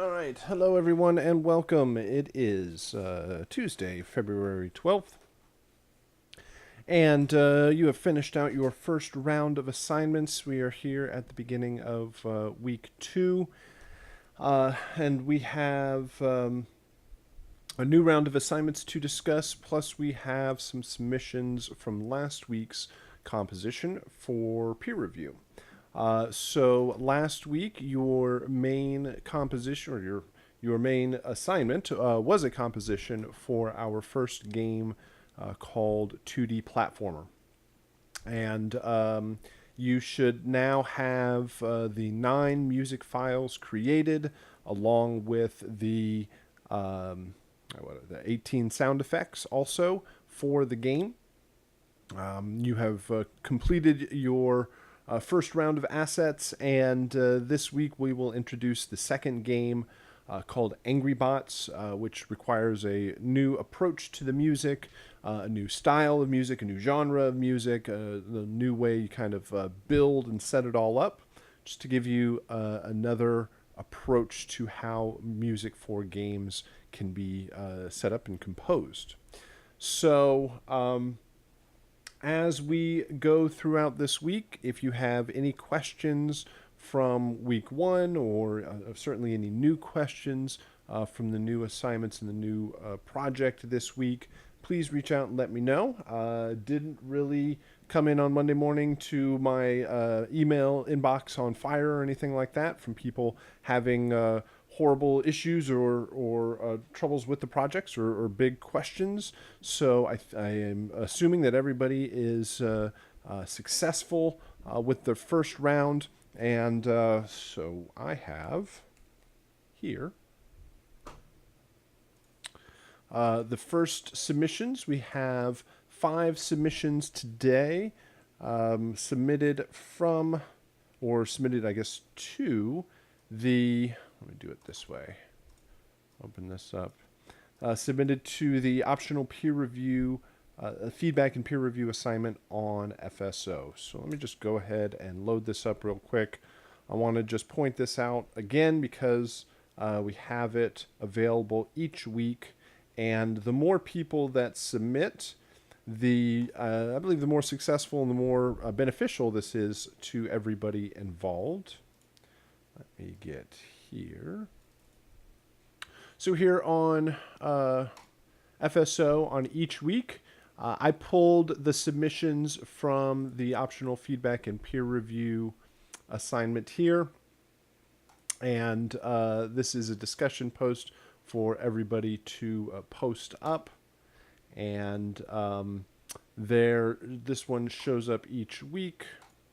All right, hello everyone and welcome. It is Tuesday, February 12th, and you have finished out your first round of assignments. We are here at the beginning of week 2, and we have a new round of assignments to discuss, plus we have some submissions from last week's composition for peer review. So last week, your main composition or your main assignment was a composition for our first game called 2D Platformer, and you should now have the 9 music files created, along with the 18 sound effects also for the game. You have completed your first round of assets, and this week we will introduce the second game called Angry Bots, which requires a new approach to the music, a new style of music, a new genre of music, the new way you kind of build and set it all up, just to give you another approach to how music for games can be set up and composed. So, as we go throughout this week, if you have any questions from week 1, or certainly any new questions from the new assignments and the new project this week, please reach out and let me know. Didn't really come in on Monday morning to my email inbox on fire or anything like that from people having horrible issues or troubles with the projects or big questions. So I am assuming that everybody is successful with the first round. And so I have here the first submissions. We have 5 submissions today, submitted from, or submitted, I guess, to the, let me do it this way, open this up, submitted to the optional peer review, feedback and peer review assignment on FSO. So let me just go ahead and load this up real quick. I want to just point this out again because we have it available each week, and the more people that submit, I believe the more successful and the more beneficial this is to everybody involved. Let me get here. So here on FSO on each week, I pulled the submissions from the optional feedback and peer review assignment here. And this is a discussion post for everybody to post up. And this one shows up each week,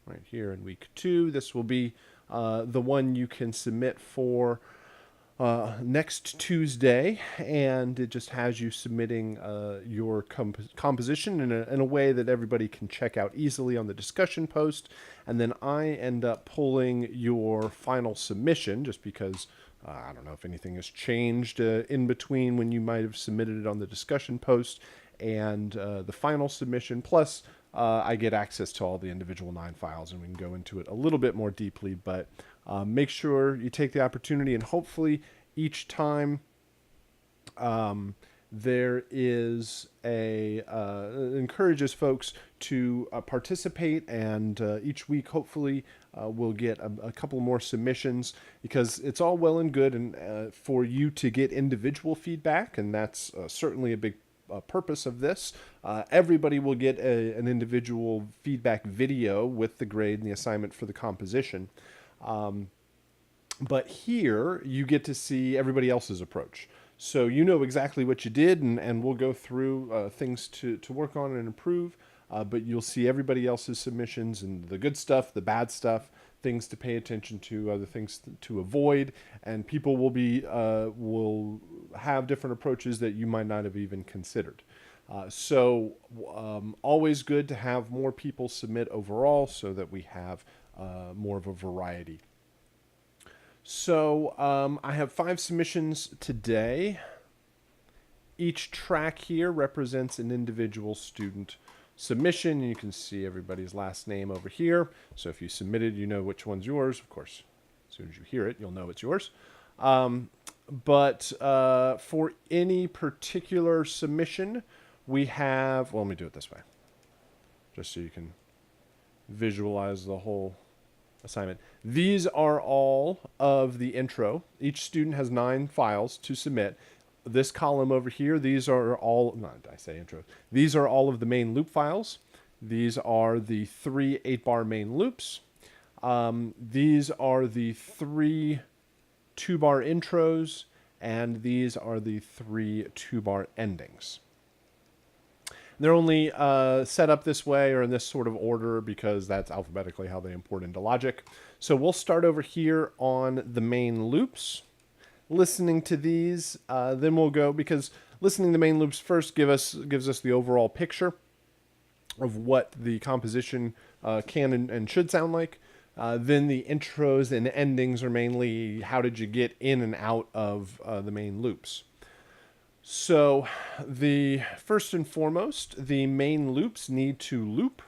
right here in week 2. This will be the one you can submit for next Tuesday, and it just has you submitting your composition in a way that everybody can check out easily on the discussion post. And then I end up pulling your final submission, just because I don't know if anything has changed in between when you might have submitted it on the discussion post and the final submission. Plus, I get access to all the individual 9 files, and we can go into it a little bit more deeply. But make sure you take the opportunity, and hopefully each time there is encourages folks to participate, and each week hopefully we'll get a couple more submissions, because it's all well and good and for you to get individual feedback, and that's certainly a big purpose of this. Everybody will get an individual feedback video with the grade and the assignment for the composition. But here you get to see everybody else's approach. So you know exactly what you did, and we'll go through things to work on and improve. But you'll see everybody else's submissions, and the good stuff, the bad stuff, things to pay attention to, other things to avoid, and people will have different approaches that you might not have even considered. So always good to have more people submit overall, so that we have more of a variety. So I have 5 submissions today. Each track here represents an individual student submission. You can see everybody's last name over here. So if you submitted, you know which one's yours. Of course, as soon as you hear it, you'll know it's yours. But for any particular submission, we have, well, let me do it this way, just so you can visualize the whole assignment. These are all of the intro. Each student has 9 files to submit. This column over here, these are all, not I say intro, these are all of the main loop files. These are the 3 8-bar main loops. These are the 3 2-bar intros, and these are the 3 2-bar endings. They're only set up this way or in this sort of order because that's alphabetically how they import into Logic. So we'll start over here on the main loops. Listening to these, then we'll go, because listening to the main loops first gives us the overall picture of what the composition can and should sound like. Then the intros and endings are mainly how did you get in and out of the main loops. So the first and foremost, the main loops need to loop.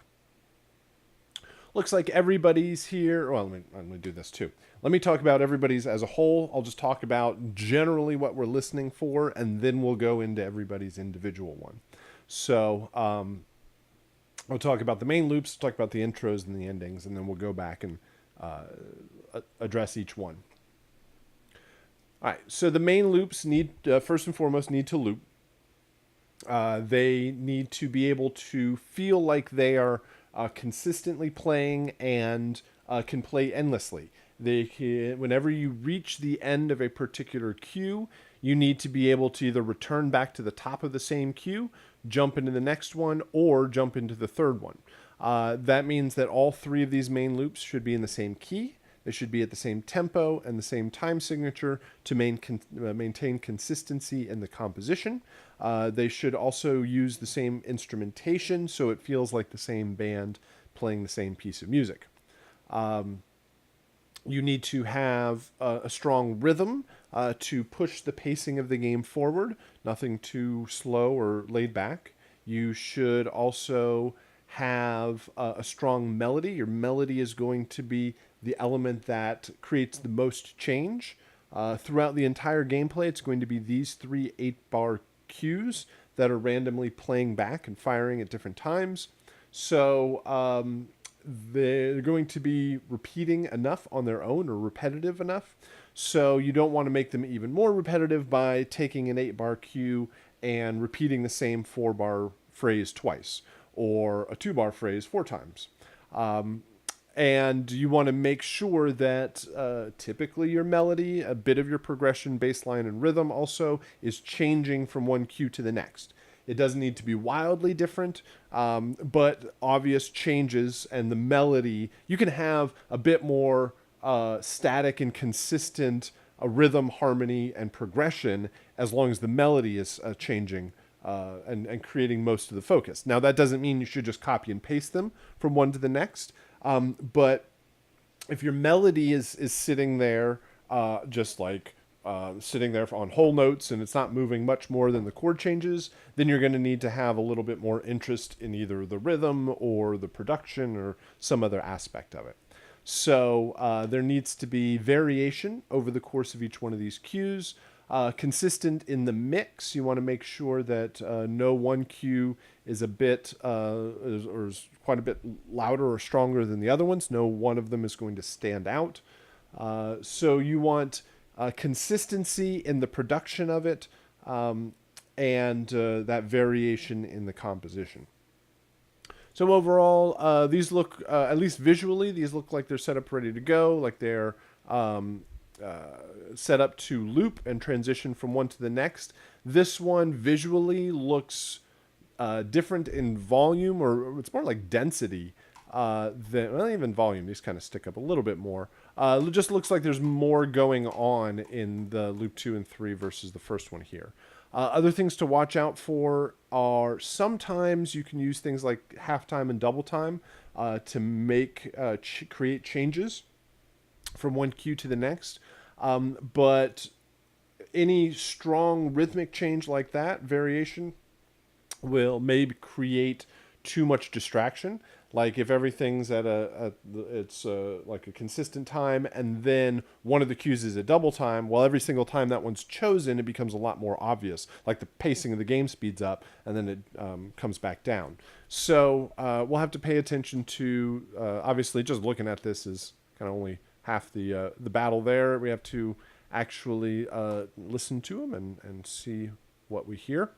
Looks like everybody's here. Well, let me do this too. Let me talk about everybody's as a whole. I'll just talk about generally what we're listening for, and then we'll go into everybody's individual one. So I'll talk about the main loops, talk about the intros and the endings, and then we'll go back and address each one. All right, so the main loops need, first and foremost, need to loop. They need to be able to feel like they are consistently playing and can play endlessly. Whenever you reach the end of a particular cue, you need to be able to either return back to the top of the same cue, jump into the next one, or jump into the third one. That means that all 3 of these main loops should be in the same key. They should be at the same tempo and the same time signature to maintain consistency in the composition. They should also use the same instrumentation so it feels like the same band playing the same piece of music. You need to have a strong rhythm to push the pacing of the game forward, nothing too slow or laid back. You should also have a strong melody. Your melody is going to be the element that creates the most change. Throughout the entire gameplay, it's going to be these 3 8-bar cues that are randomly playing back and firing at different times. So they're going to be repeating enough on their own or repetitive enough. So you don't want to make them even more repetitive by taking an 8-bar cue and repeating the same 4-bar phrase twice or a 2-bar phrase 4 times. And you want to make sure that typically your melody, a bit of your progression, baseline, and rhythm also is changing from one cue to the next. It doesn't need to be wildly different, but obvious changes, and the melody, you can have a bit more static and consistent rhythm, harmony, and progression as long as the melody is changing and creating most of the focus. Now, that doesn't mean you should just copy and paste them from one to the next, but if your melody is sitting there just like sitting there on whole notes and it's not moving much more than the chord changes, then you're going to need to have a little bit more interest in either the rhythm or the production or some other aspect of it. So there needs to be variation over the course of each one of these cues. Consistent in the mix. You want to make sure that no one cue is a bit or is quite a bit louder or stronger than the other ones. No one of them is going to stand out. So you want consistency in the production of it and that variation in the composition. So overall, these look, at least visually, these look like they're set up ready to go, like they're set up to loop and transition from one to the next. This one visually looks different in volume, or it's more like density than, well, even volume. These kind of stick up a little bit more. It just looks like there's more going on in the loop 2 and 3 versus the first one here. Other things to watch out for are sometimes you can use things like halftime and double time to make create changes from one cue to the next. But any strong rhythmic change like that, variation, will maybe create too much distraction. Like if everything's at it's like a consistent time, and then one of the cues is a double time, well, every single time that one's chosen, it becomes a lot more obvious. Like the pacing of the game speeds up, and then it comes back down. So we'll have to pay attention to, obviously, just looking at this is kind of only half the battle there. We have to actually listen to them and see what we hear.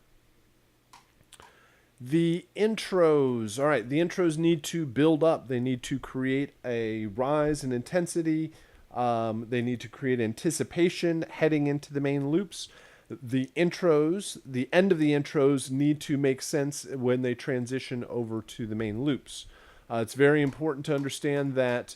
The intros. All right, the intros need to build up. They need to create a rise in intensity. They need to create anticipation heading into the main loops. The intros, the end of the intros need to make sense when they transition over to the main loops. It's very important to understand that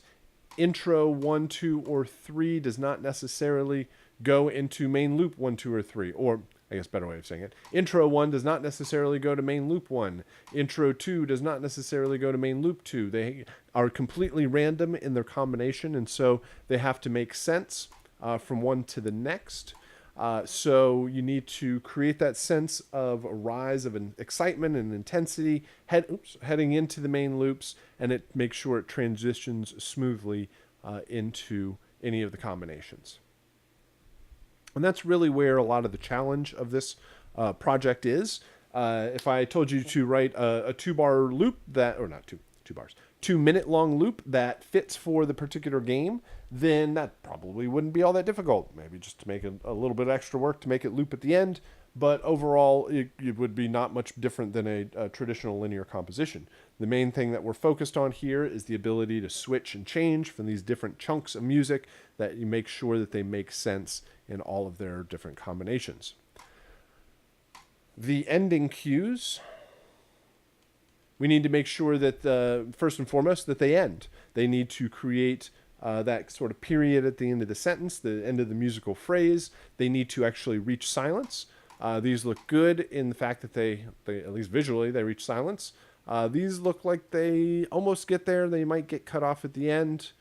intro 1, 2, or 3 does not necessarily go into main loop 1, 2, or 3, or I guess better way of saying it. Intro 1 does not necessarily go to main loop 1. Intro 2 does not necessarily go to main loop 2. They are completely random in their combination, and so they have to make sense from one to the next. So you need to create that sense of a rise of an excitement and intensity heading into the main loops, and it makes sure it transitions smoothly into any of the combinations. And that's really where a lot of the challenge of this project is. If I told you to write a 2-bar loop that, or not 2 bars, 2-minute long loop that fits for the particular game, then that probably wouldn't be all that difficult. Maybe just to make a little bit extra work to make it loop at the end. But overall, it would be not much different than a traditional linear composition. The main thing that we're focused on here is the ability to switch and change from these different chunks of music, that you make sure that they make sense in all of their different combinations. The ending cues, we need to make sure that, first and foremost, that they end. They need to create that sort of period at the end of the sentence, the end of the musical phrase. They need to actually reach silence. These look good in the fact that they at least visually, they reach silence. These look like they almost get there. They might get cut off at the end.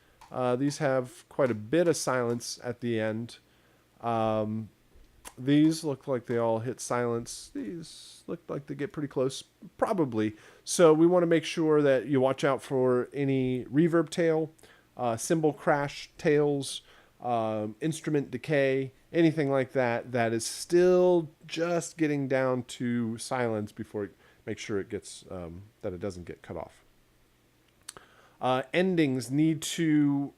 These have quite a bit of silence at the end. These look like they all hit silence. These look like they get pretty close, probably. So we want to make sure that you watch out for any reverb tail, cymbal crash tails, instrument decay, anything like that that is still just getting down to silence before it make sure it gets that it doesn't get cut off. Endings need to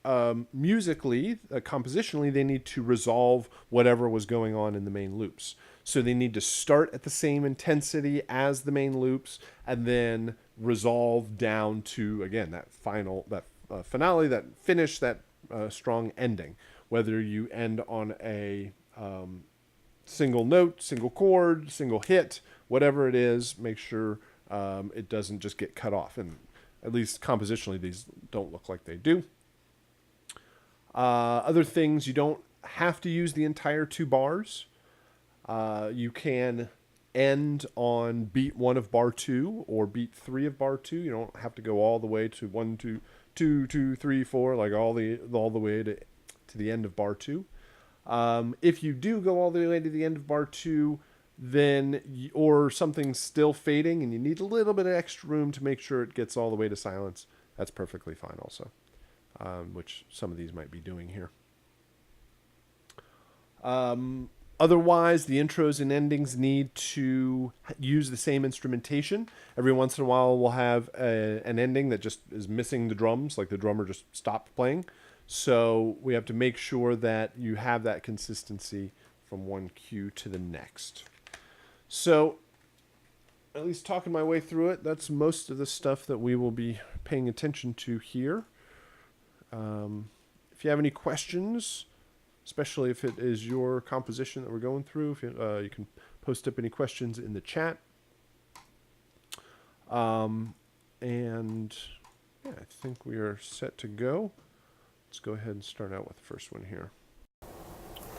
musically, compositionally, they need to resolve whatever was going on in the main loops. So they need to start at the same intensity as the main loops, and then resolve down to, again, that final, that finale, that finish, that strong ending. Whether you end on a single note, single chord, single hit, whatever it is, make sure it doesn't just get cut off. And at least compositionally, these don't look like they do. Other things, you don't have to use the entire 2 bars. You can end on beat 1 of bar 2 or beat 3 of bar 2. You don't have to go all the way to 1, 2, 2, 2, 3, 4, like all the way to the end of bar 2. If you do go all the way to the end of bar 2, then, or something's still fading and you need a little bit of extra room to make sure it gets all the way to silence, that's perfectly fine also, which some of these might be doing here. Otherwise, the intros and endings need to use the same instrumentation. Every once in a while, we'll have an ending that just is missing the drums, like the drummer just stopped playing. So we have to make sure that you have that consistency from one cue to the next. So, at least talking my way through it, that's most of the stuff that we will be paying attention to here. If you have any questions, especially if it is your composition that we're going through, if you can post up any questions in the chat. And yeah, I think we are set to go. Let's go ahead and start out with the first one here.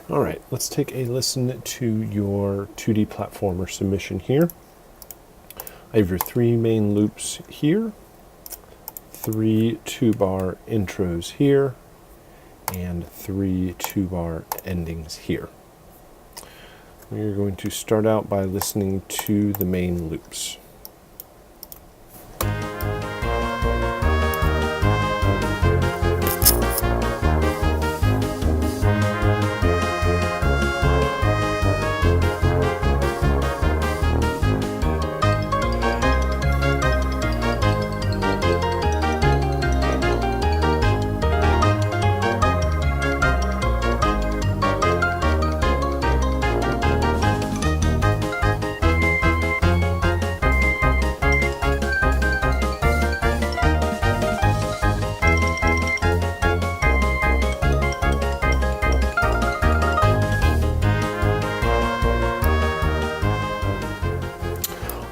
All right, let's take a listen to your 2D platformer submission here. I have your 3 main loops here, 3 2-bar intros here, and 3 2-bar endings here. We're going to start out by listening to the main loops.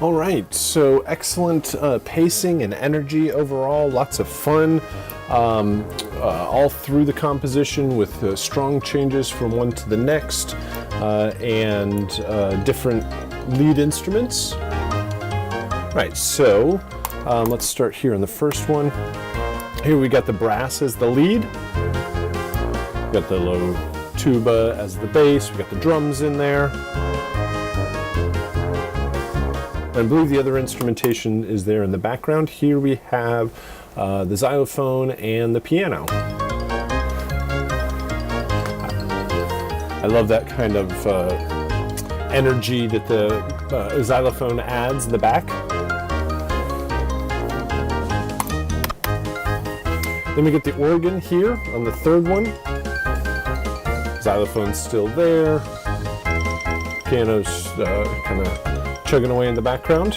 All right, so excellent pacing and energy overall, lots of fun all through the composition with strong changes from one to the next and different lead instruments. Right, so let's start here on the first one. Here we got the brass as the lead. We got the low tuba as the bass. We got the drums in there. I believe the other instrumentation is there in the background. Here we have the xylophone and the piano. I love that kind of energy that the xylophone adds in the back. Then we get the organ here on the third one. Xylophone's still there. Piano's kind of chugging away in the background.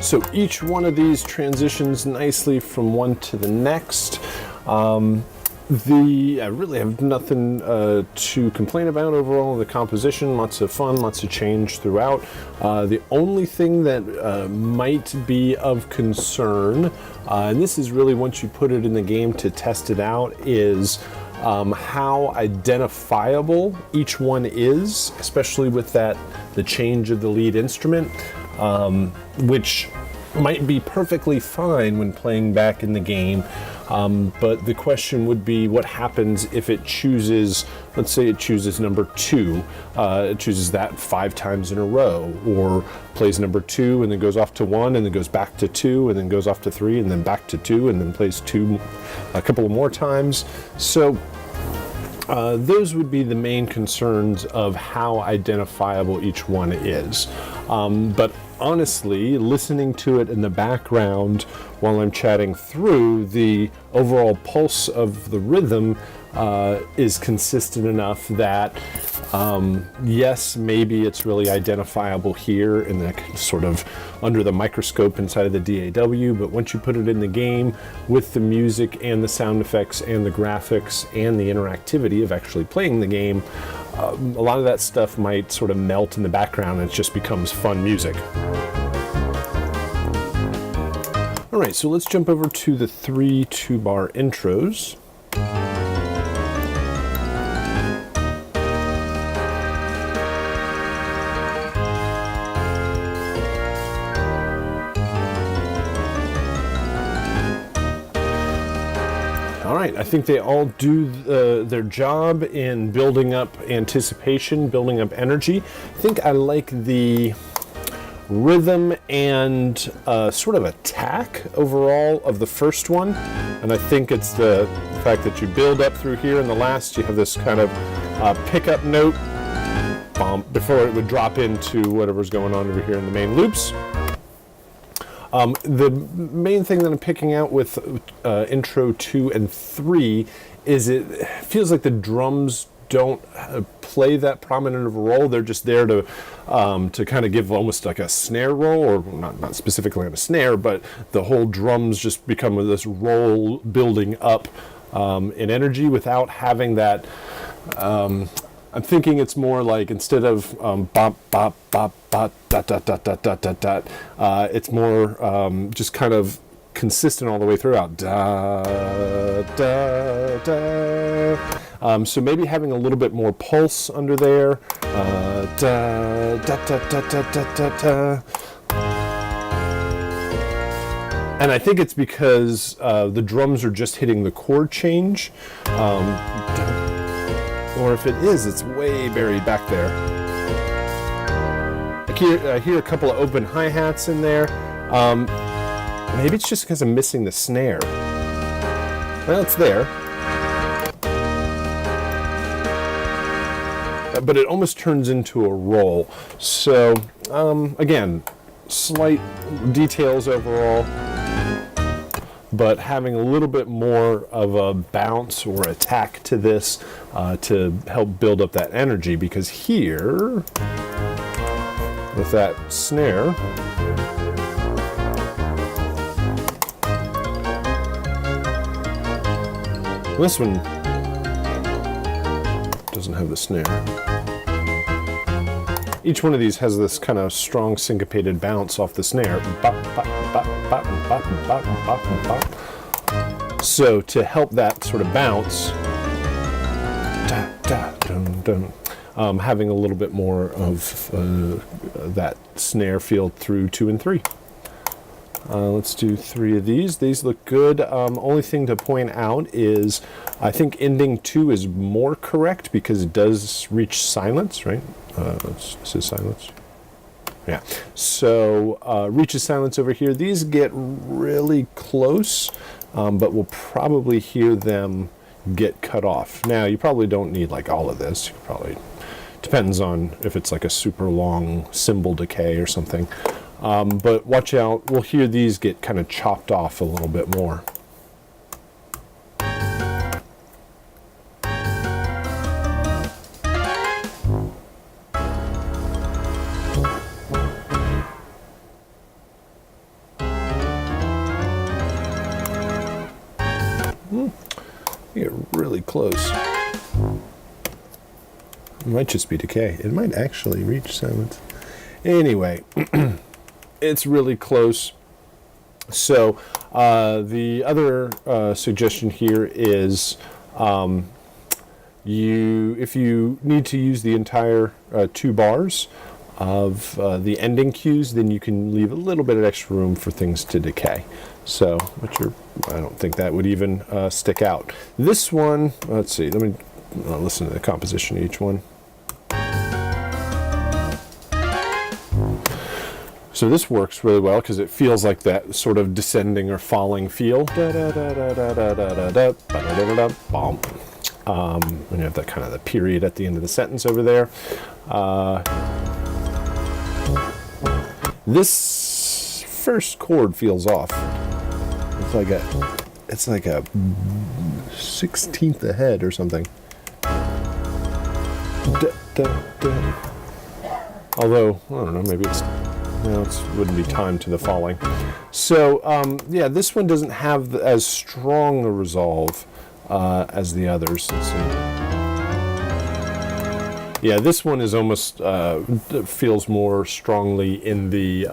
So each one of these transitions nicely from one to the next. I really have nothing to complain about overall. The composition, lots of fun, lots of change throughout. The only thing that might be of concern, and this is really once you put it in the game to test it out, is how identifiable each one is, especially with the change of the lead instrument, which might be perfectly fine when playing back in the game. But the question would be what happens if it chooses, let's say it chooses number 2, it chooses that 5 times in a row, or plays number 2 and then goes off to 1 and then goes back to 2 and then goes off to 3 and then back to 2 and then plays 2 a couple of more times. So those would be the main concerns of how identifiable each one is. But honestly, listening to it in the background while I'm chatting through, the overall pulse of the rhythm is consistent enough that yes, maybe it's really identifiable here in the sort of under the microscope inside of the DAW, but once you put it in the game with the music and the sound effects and the graphics and the interactivity of actually playing the game, a lot of that stuff might sort of melt in the background and it just becomes fun music. All right, so let's jump over to the 3 2-bar intros. All right, I think they all do their job in building up anticipation, building up energy. I think I like the rhythm and sort of attack overall of the first one, and I think it's the fact that you build up through here, and the last you have this kind of pickup note before it would drop into whatever's going on over here in the main loops. The main thing that I'm picking out with intro 2 and 3 is it feels like the drums don't play that prominent of a role. They're just there to kind of give almost like a snare roll, or not specifically on a snare, but the whole drums just become this roll building up in energy without having that. I'm thinking it's more like instead of bop bop bop bop dot dot dot dot dot dot dot, it's more just kind of consistent all the way throughout. Da da da. So maybe having a little bit more pulse under there. Da da da da da da da da. And I think it's because the drums are just hitting the chord change. Or if it is, it's way buried back there. I hear a couple of open hi-hats in there. Maybe it's just because I'm missing the snare. Well, it's there. But it almost turns into a roll. So, again, slight details overall, but having a little bit more of a bounce or attack to this to help build up that energy, because here, with that snare, this one doesn't have the snare. each one of these has this kind of strong syncopated bounce off the snare. So to help that sort of bounce, having a little bit more of that snare feel through 2 and 3. Let's do 3 of these. These look good. Only thing to point out is I think ending 2 is more correct because it does reach silence, right? This is silence. Yeah. So reaches silence over here. These get really close, but we'll probably hear them get cut off. Now, you probably don't need like all of this. You probably depends on if it's like a super long cymbal decay or something. But watch out, we'll hear these get kind of chopped off a little bit more. You get really close. It might just be decay. It might actually reach silence. Anyway, it's really close. So the other suggestion here is if you need to use the entire 2 bars of the ending cues, then you can leave a little bit of extra room for things to decay. So, I don't think that would even stick out. This one, let's see, let me listen to the composition of each one. So this works really well because it feels like that sort of descending or falling feel. And you have that kind of the period at the end of the sentence over there. This first chord feels off. It's like a 16th ahead or something. Although, I don't know, maybe it wouldn't be timed to the falling. So, yeah, this one doesn't have as strong a resolve as the others. Let's see. Yeah, this one is almost, feels more strongly in the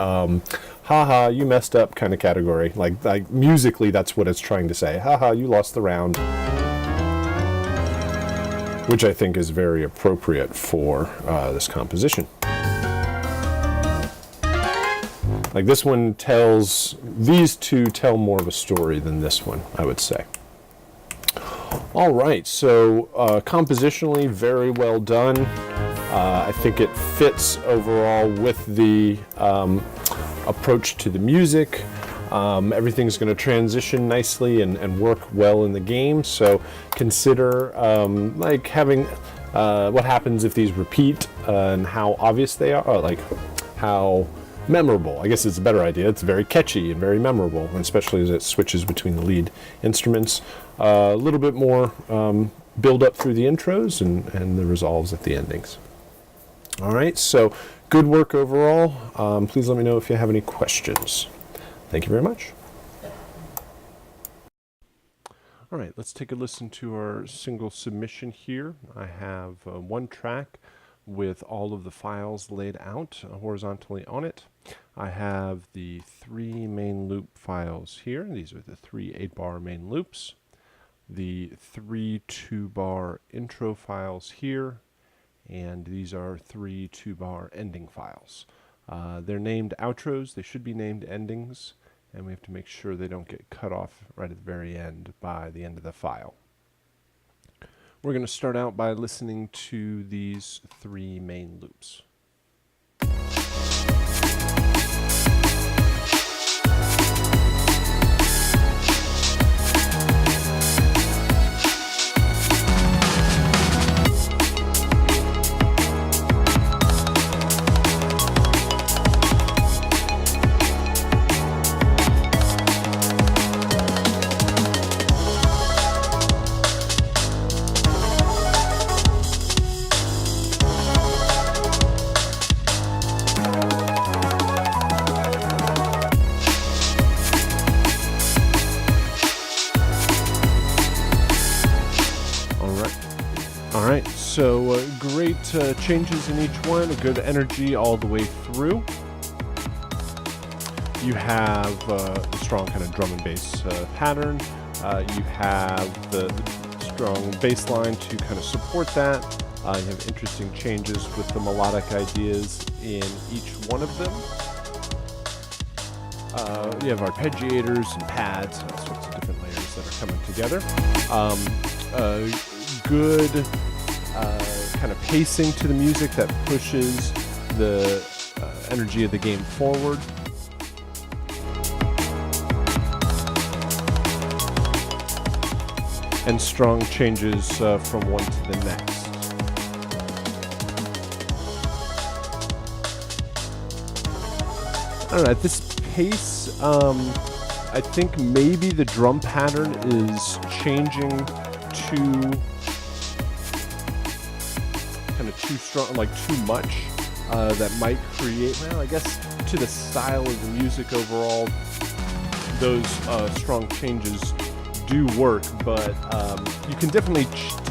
haha, you messed up kind of category. Like musically, that's what it's trying to say. Haha, you lost the round. Which I think is very appropriate for this composition. Like this one these two tell more of a story than this one, I would say. All right, so compositionally, very well done. I think it fits overall with the approach to the music. Everything's going to transition nicely and work well in the game. So consider like having what happens if these repeat and how obvious they are, like how memorable. I guess it's a better idea. It's very catchy and very memorable, especially as it switches between the lead instruments. A little bit more build up through the intros and the resolves at the endings. All right, so good work overall. Please let me know if you have any questions. Thank you very much. All right, let's take a listen to our single submission here. I have one track with all of the files laid out horizontally on it. I have the 3 main loop files here. These are the 3 8-bar main loops. The 3 2-bar intro files here. And these are 3 2-bar ending files. They're named outros. They should be named endings. And we have to make sure they don't get cut off right at the very end by the end of the file. We're going to start out by listening to these 3 main loops. All right, so great changes in each one, a good energy all the way through. You have the strong kind of drum and bass pattern. You have the strong bass line to kind of support that. You have interesting changes with the melodic ideas in each one of them. You have arpeggiators and pads, all sorts of different layers that are coming together. Good kind of pacing to the music that pushes the energy of the game forward. And strong changes from one to the next. I don't know, at this pace, I think maybe the drum pattern is changing to kind of too strong, like too much. That might create, well, I guess to the style of the music overall, those strong changes do work, but you can definitely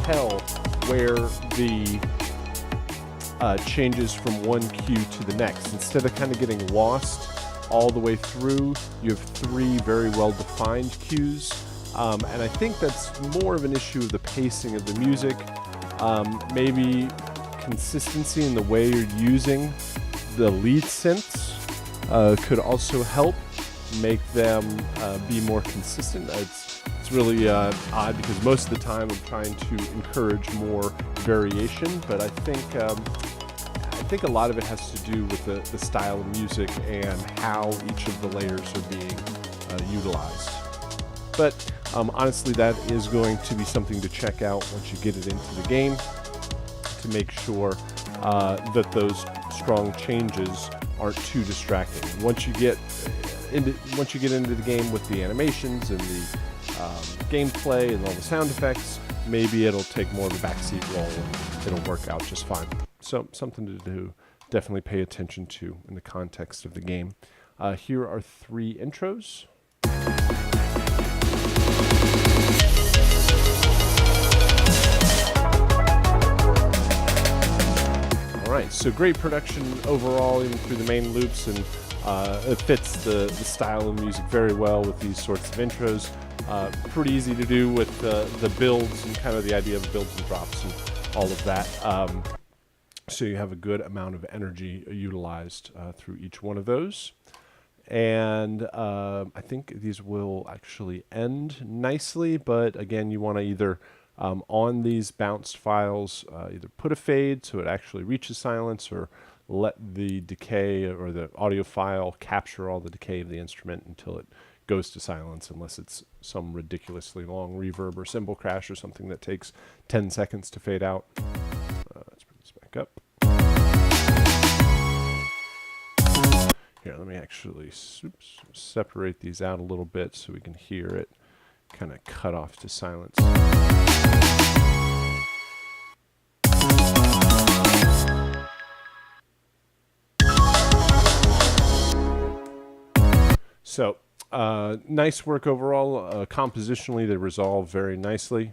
tell where the changes from one cue to the next. Instead of kind of getting lost all the way through, you have three very well-defined cues, and I think that's more of an issue of the pacing of the music. Maybe consistency in the way you're using the lead synths could also help make them be more consistent. It's really odd because most of the time I'm trying to encourage more variation, but I think a lot of it has to do with the style of music and how each of the layers are being utilized. But honestly, that is going to be something to check out once you get it into the game to make sure that those strong changes aren't too distracting. Once you get into the game with the animations and the gameplay and all the sound effects, maybe it'll take more of a backseat role and it'll work out just fine. So something to do, definitely pay attention to in the context of the game. Here are three intros. All right, so great production overall, even through the main loops, and it fits the style of music very well with these sorts of intros. Pretty easy to do with the builds and kind of the idea of builds and drops and all of that. So you have a good amount of energy utilized through each one of those. And I think these will actually end nicely, but again, you want to either on these bounced files, either put a fade so it actually reaches silence, or let the decay or the audio file capture all the decay of the instrument until it goes to silence, unless it's some ridiculously long reverb or cymbal crash or something that takes 10 seconds to fade out. Let's bring this back up. Here, let me actually separate these out a little bit so we can hear it kind of cut off to silence. So, nice work overall. Compositionally, they resolve very nicely.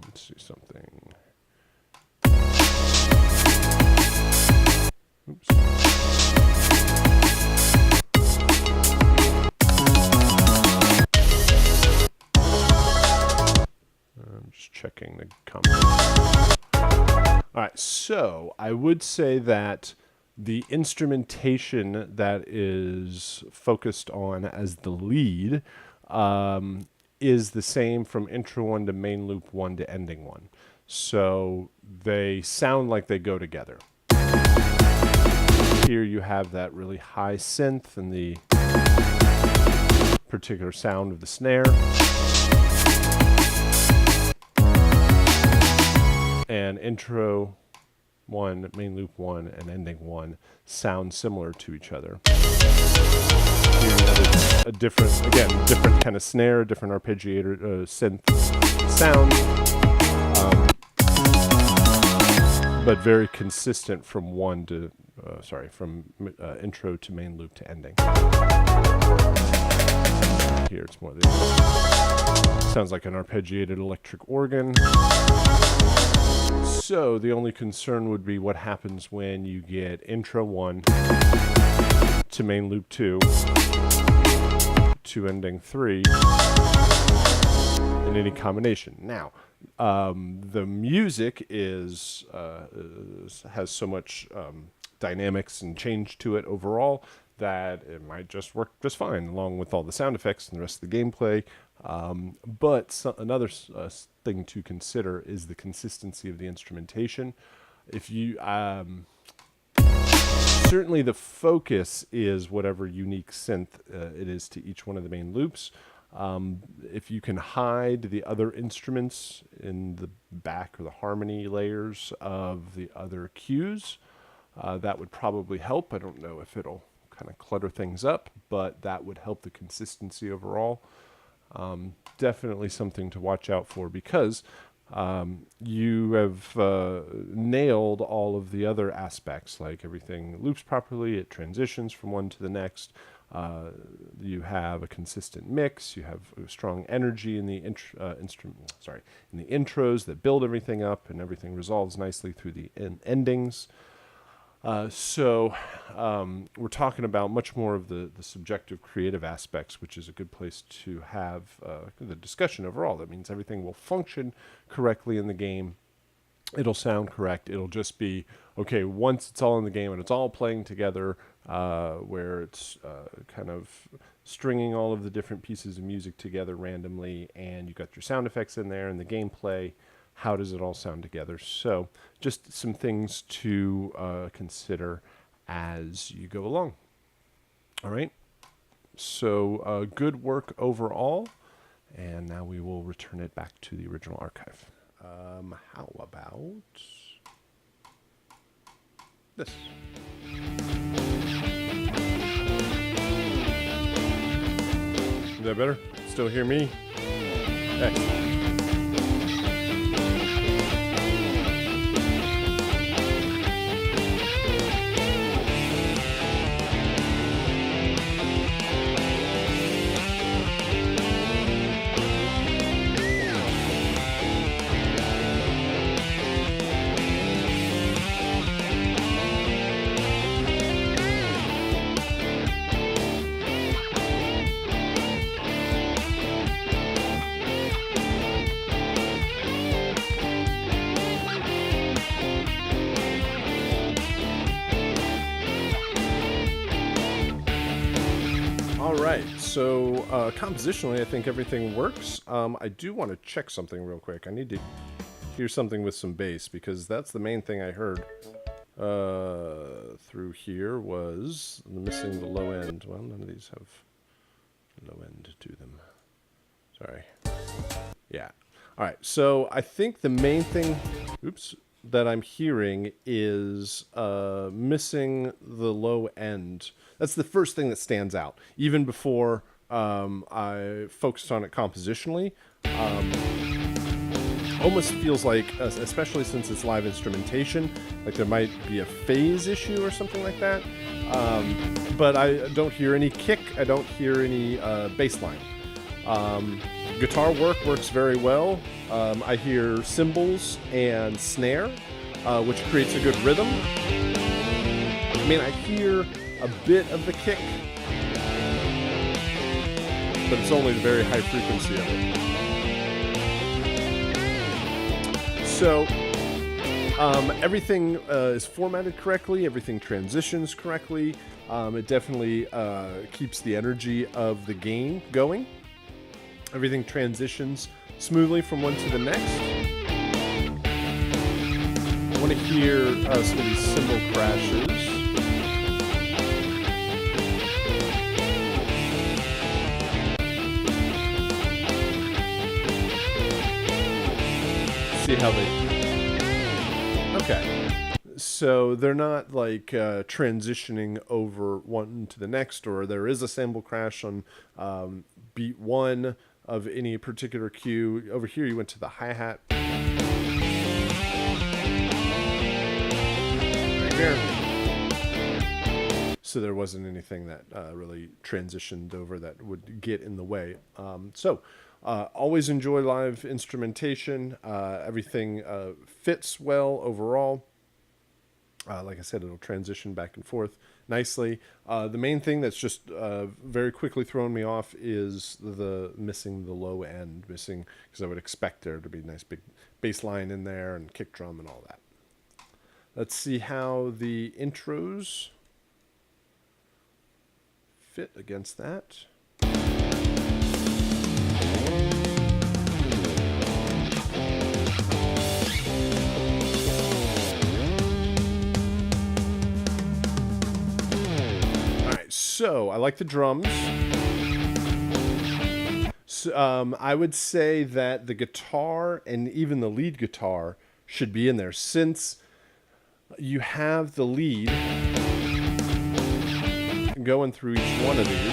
Let's do something. Oops. I'm just checking the comments. All right, so I would say that the instrumentation that is focused on as the lead is the same from intro 1 to main loop 1 to ending 1. So they sound like they go together. Here you have that really high synth and the particular sound of the snare. And intro 1, main loop 1, and ending 1 sound similar to each other. Here you have a different kind of snare, different arpeggiator synth sound, but very consistent from intro to main loop to ending. Here here. It's more the sounds like an arpeggiated electric organ. So the only concern would be what happens when you get intro 1 to main loop 2 to ending 3 in any combination. Now, the music has so much dynamics and change to it overall that it might just work just fine, along with all the sound effects and the rest of the gameplay. But another thing to consider is the consistency of the instrumentation. If you certainly the focus is whatever unique synth it is to each one of the main loops. If you can hide the other instruments in the back or the harmony layers of the other cues, that would probably help. I don't know if it'll kind of clutter things up, but that would help the consistency overall. Definitely something to watch out for, because you have nailed all of the other aspects, like everything loops properly, it transitions from one to the next. You have a consistent mix. You have a strong energy in the in the intros that build everything up, and everything resolves nicely through the endings. So we're talking about much more of the subjective creative aspects, which is a good place to have the discussion overall. That means everything will function correctly in the game. It'll sound correct. It'll just be, okay, once it's all in the game and it's all playing together, where it's kind of stringing all of the different pieces of music together randomly, and you've got your sound effects in there and the gameplay. How does it all sound together? So just some things to consider as you go along. All right. So good work overall. And now we will return it back to the original archive. How about this? Is that better? Still hear me? Excellent. So compositionally, I think everything works. I do want to check something real quick. I need to hear something with some bass, because that's the main thing I heard through here was missing the low end. Well, none of these have low end to them. Sorry. Yeah. All right. So I think the main thing, that I'm hearing is missing the low end. That's the first thing that stands out, even before I focused on it compositionally. Almost feels like, especially since it's live instrumentation, like there might be a phase issue or something like that. But I don't hear any kick. I don't hear any bass line. Guitar works very well. I hear cymbals and snare, which creates a good rhythm. I mean, I hear a bit of the kick, but it's only the very high frequency of it. So everything is formatted correctly. Everything transitions correctly. It definitely keeps the energy of the game going. Everything transitions smoothly from one to the next. I want to hear some of these cymbal crashes. See how they... Okay. So they're not like transitioning over one to the next, or there is a cymbal crash on beat 1 of any particular cue. Over here you went to the hi-hat. Right here. so there wasn't anything that really transitioned over that would get in the way. Always enjoy live instrumentation. Everything fits well overall. Like I said, it'll transition back and forth nicely. The main thing that's just very quickly thrown me off is the missing the low end, because I would expect there to be a nice big bass line in there and kick drum and all that. Let's see how the intros fit against that. So I like the drums. So, I would say that the guitar and even the lead guitar should be in there, since you have the lead going through each one of these.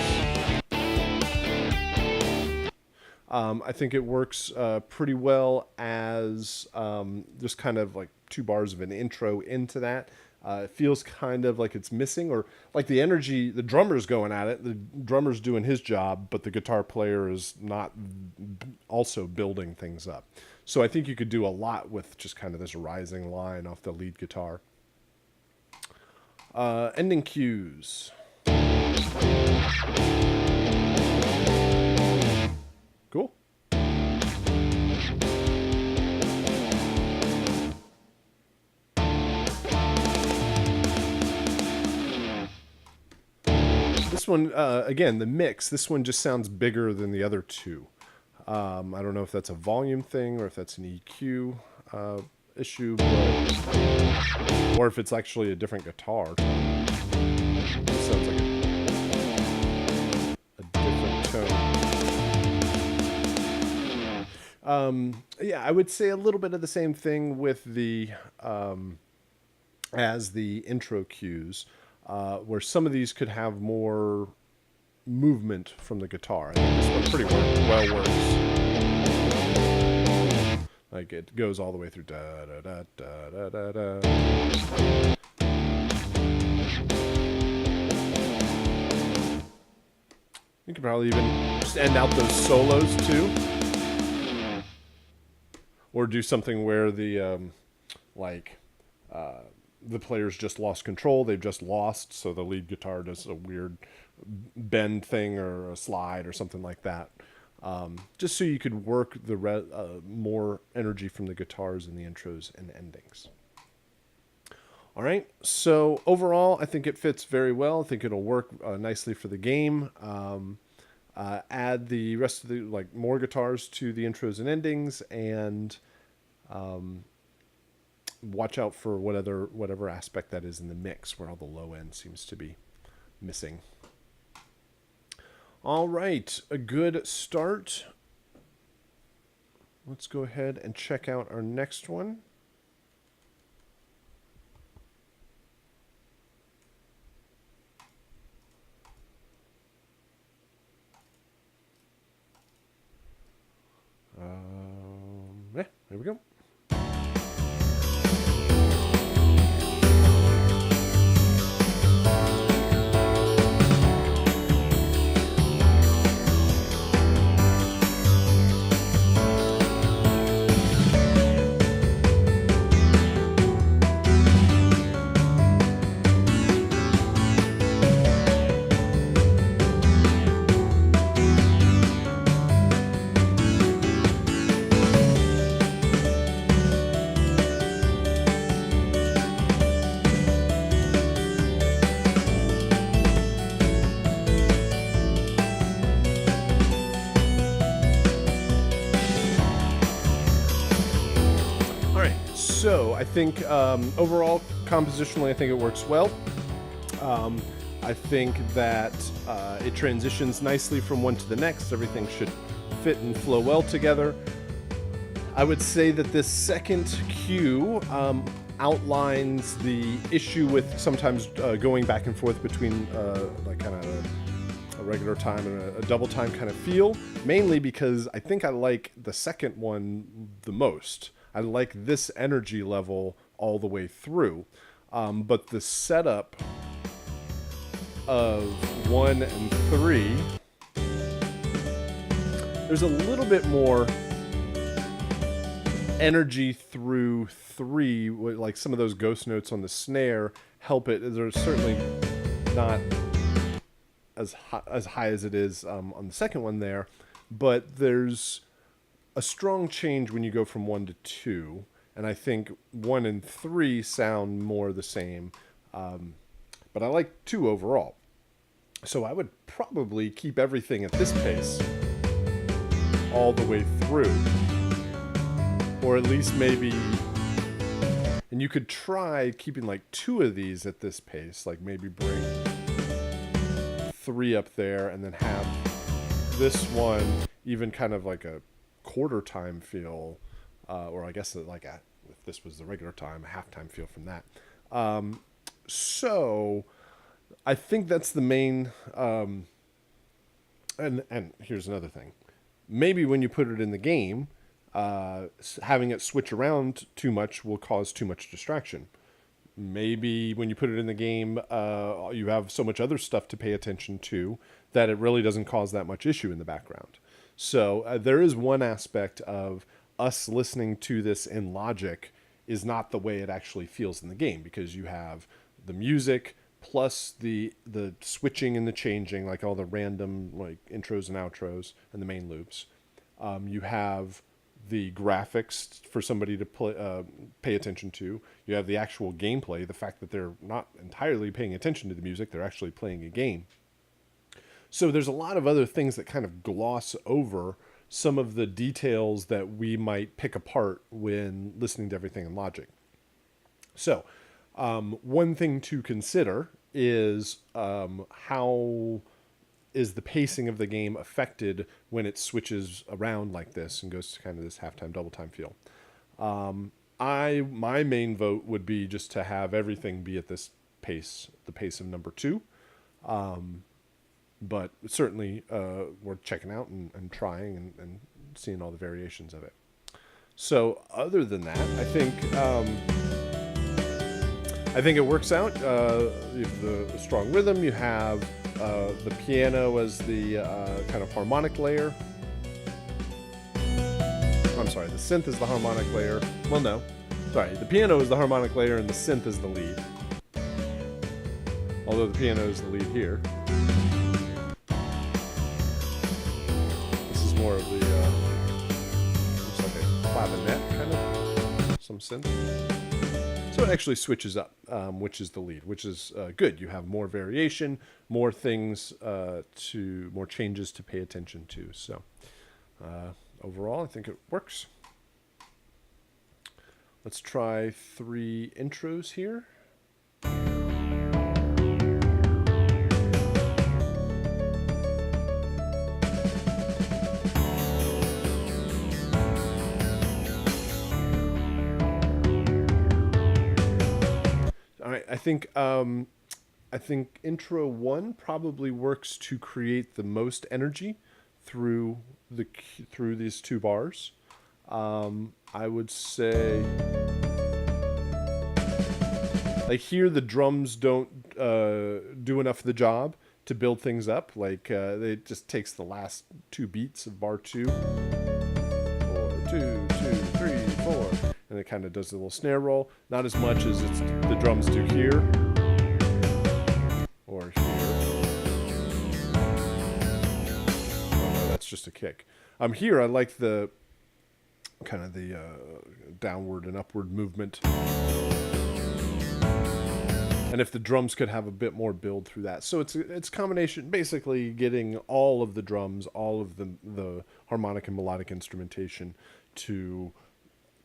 I think it works pretty well as just kind of like 2 bars of an intro into that. It feels kind of like it's missing, or like the energy, the drummer's going at it, the drummer's doing his job, but the guitar player is not also building things up. So I think you could do a lot with just kind of this rising line off the lead guitar. Ending cues. Cool. This one, again, the mix, this one just sounds bigger than the other two. I don't know if that's a volume thing or if that's an EQ issue, or if it's actually a different guitar. It sounds like a different tone. Yeah, I would say a little bit of the same thing with the as the intro cues. Where some of these could have more movement from the guitar. I think this one pretty well works. Like it goes all the way through da da da da da da da. You could probably even just end out those solos too, or do something where the the players just lost control. They've just lost, so the lead guitar does a weird bend thing or a slide or something like that. Just so you could work the more energy from the guitars in the intros and endings. All right, so overall, I think it fits very well. I think it'll work nicely for the game. Add the rest of the, more guitars to the intros and endings, and watch out for whatever aspect that is in the mix where all the low end seems to be missing. All right, a good start. Let's go ahead and check out our next one. Yeah, there we go. So I think overall, compositionally, I think it works well. I think that it transitions nicely from one to the next. Everything should fit and flow well together. I would say that this second cue outlines the issue with sometimes going back and forth between kind of a regular time and a double time kind of feel, mainly because I think I like the second one the most. I like this energy level all the way through, but the setup of 1 and 3, there's a little bit more energy through 3, like some of those ghost notes on the snare help it. They're certainly not as high as it is on the second one there, but there's a strong change when you go from 1 to 2, and I think 1 and 3 sound more the same, but I like 2 overall. So I would probably keep everything at this pace all the way through. Or at least maybe, and you could try keeping like 2 of these at this pace, like maybe bring 3 up there and then have this one even kind of like a quarter time feel, or I guess like if this was the regular time, a halftime feel from that. So I think that's the main, and here's another thing. Maybe when you put it in the game, having it switch around too much will cause too much distraction. Maybe when you put it in the game, you have so much other stuff to pay attention to that it really doesn't cause that much issue in the background. So there is one aspect of us listening to this in Logic is not the way it actually feels in the game, because you have the music plus the switching and the changing, like all the random like intros and outros and the main loops. You have the graphics for somebody to pay attention to. You have the actual gameplay, the fact that they're not entirely paying attention to the music, they're actually playing a game. So there's a lot of other things that kind of gloss over some of the details that we might pick apart when listening to everything in Logic. So one thing to consider is how is the pacing of the game affected when it switches around like this and goes to kind of this halftime, double time feel. My main vote would be just to have everything be at this pace, the pace of number 2. But certainly worth checking out and trying and seeing all the variations of it. So other than that, I think it works out. You have the strong rhythm. You have the piano as the kind of harmonic layer. I'm sorry, the synth is the harmonic layer. Well, no. Sorry, the piano is the harmonic layer and the synth is the lead. Although the piano is the lead here. This is more of the, looks like a clavinet kind of, some synth. So it actually switches up, which is the lead, which is good. You have more variation, more things more changes to pay attention to. So overall, I think it works. Let's try 3 intros here. I think intro 1 probably works to create the most energy through these 2 bars. I would say, like here, the drums don't do enough of the job to build things up. Like it just takes the last 2 beats of bar 2, 4, 2, 2, 3, 4. And it kind of does a little snare roll. Not as much as the drums do here or here. Oh no, that's just a kick. Here I like the kind of the downward and upward movement. And if the drums could have a bit more build through that. So it's a combination, basically getting all of the drums, all of the harmonic and melodic instrumentation to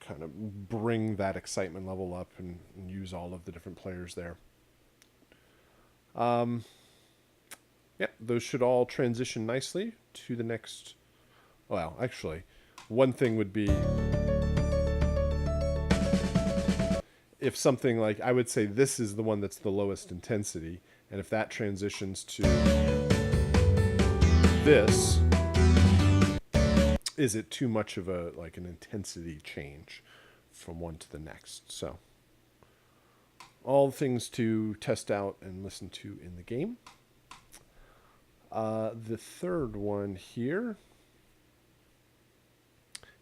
kind of bring that excitement level up and use all of the different players there. Yeah, those should all transition nicely to the next. Well, actually, one thing would be if something like, I would say this is the one that's the lowest intensity, and if that transitions to this, is it too much of an intensity change from one to the next? So all things to test out and listen to in the game. The third one here.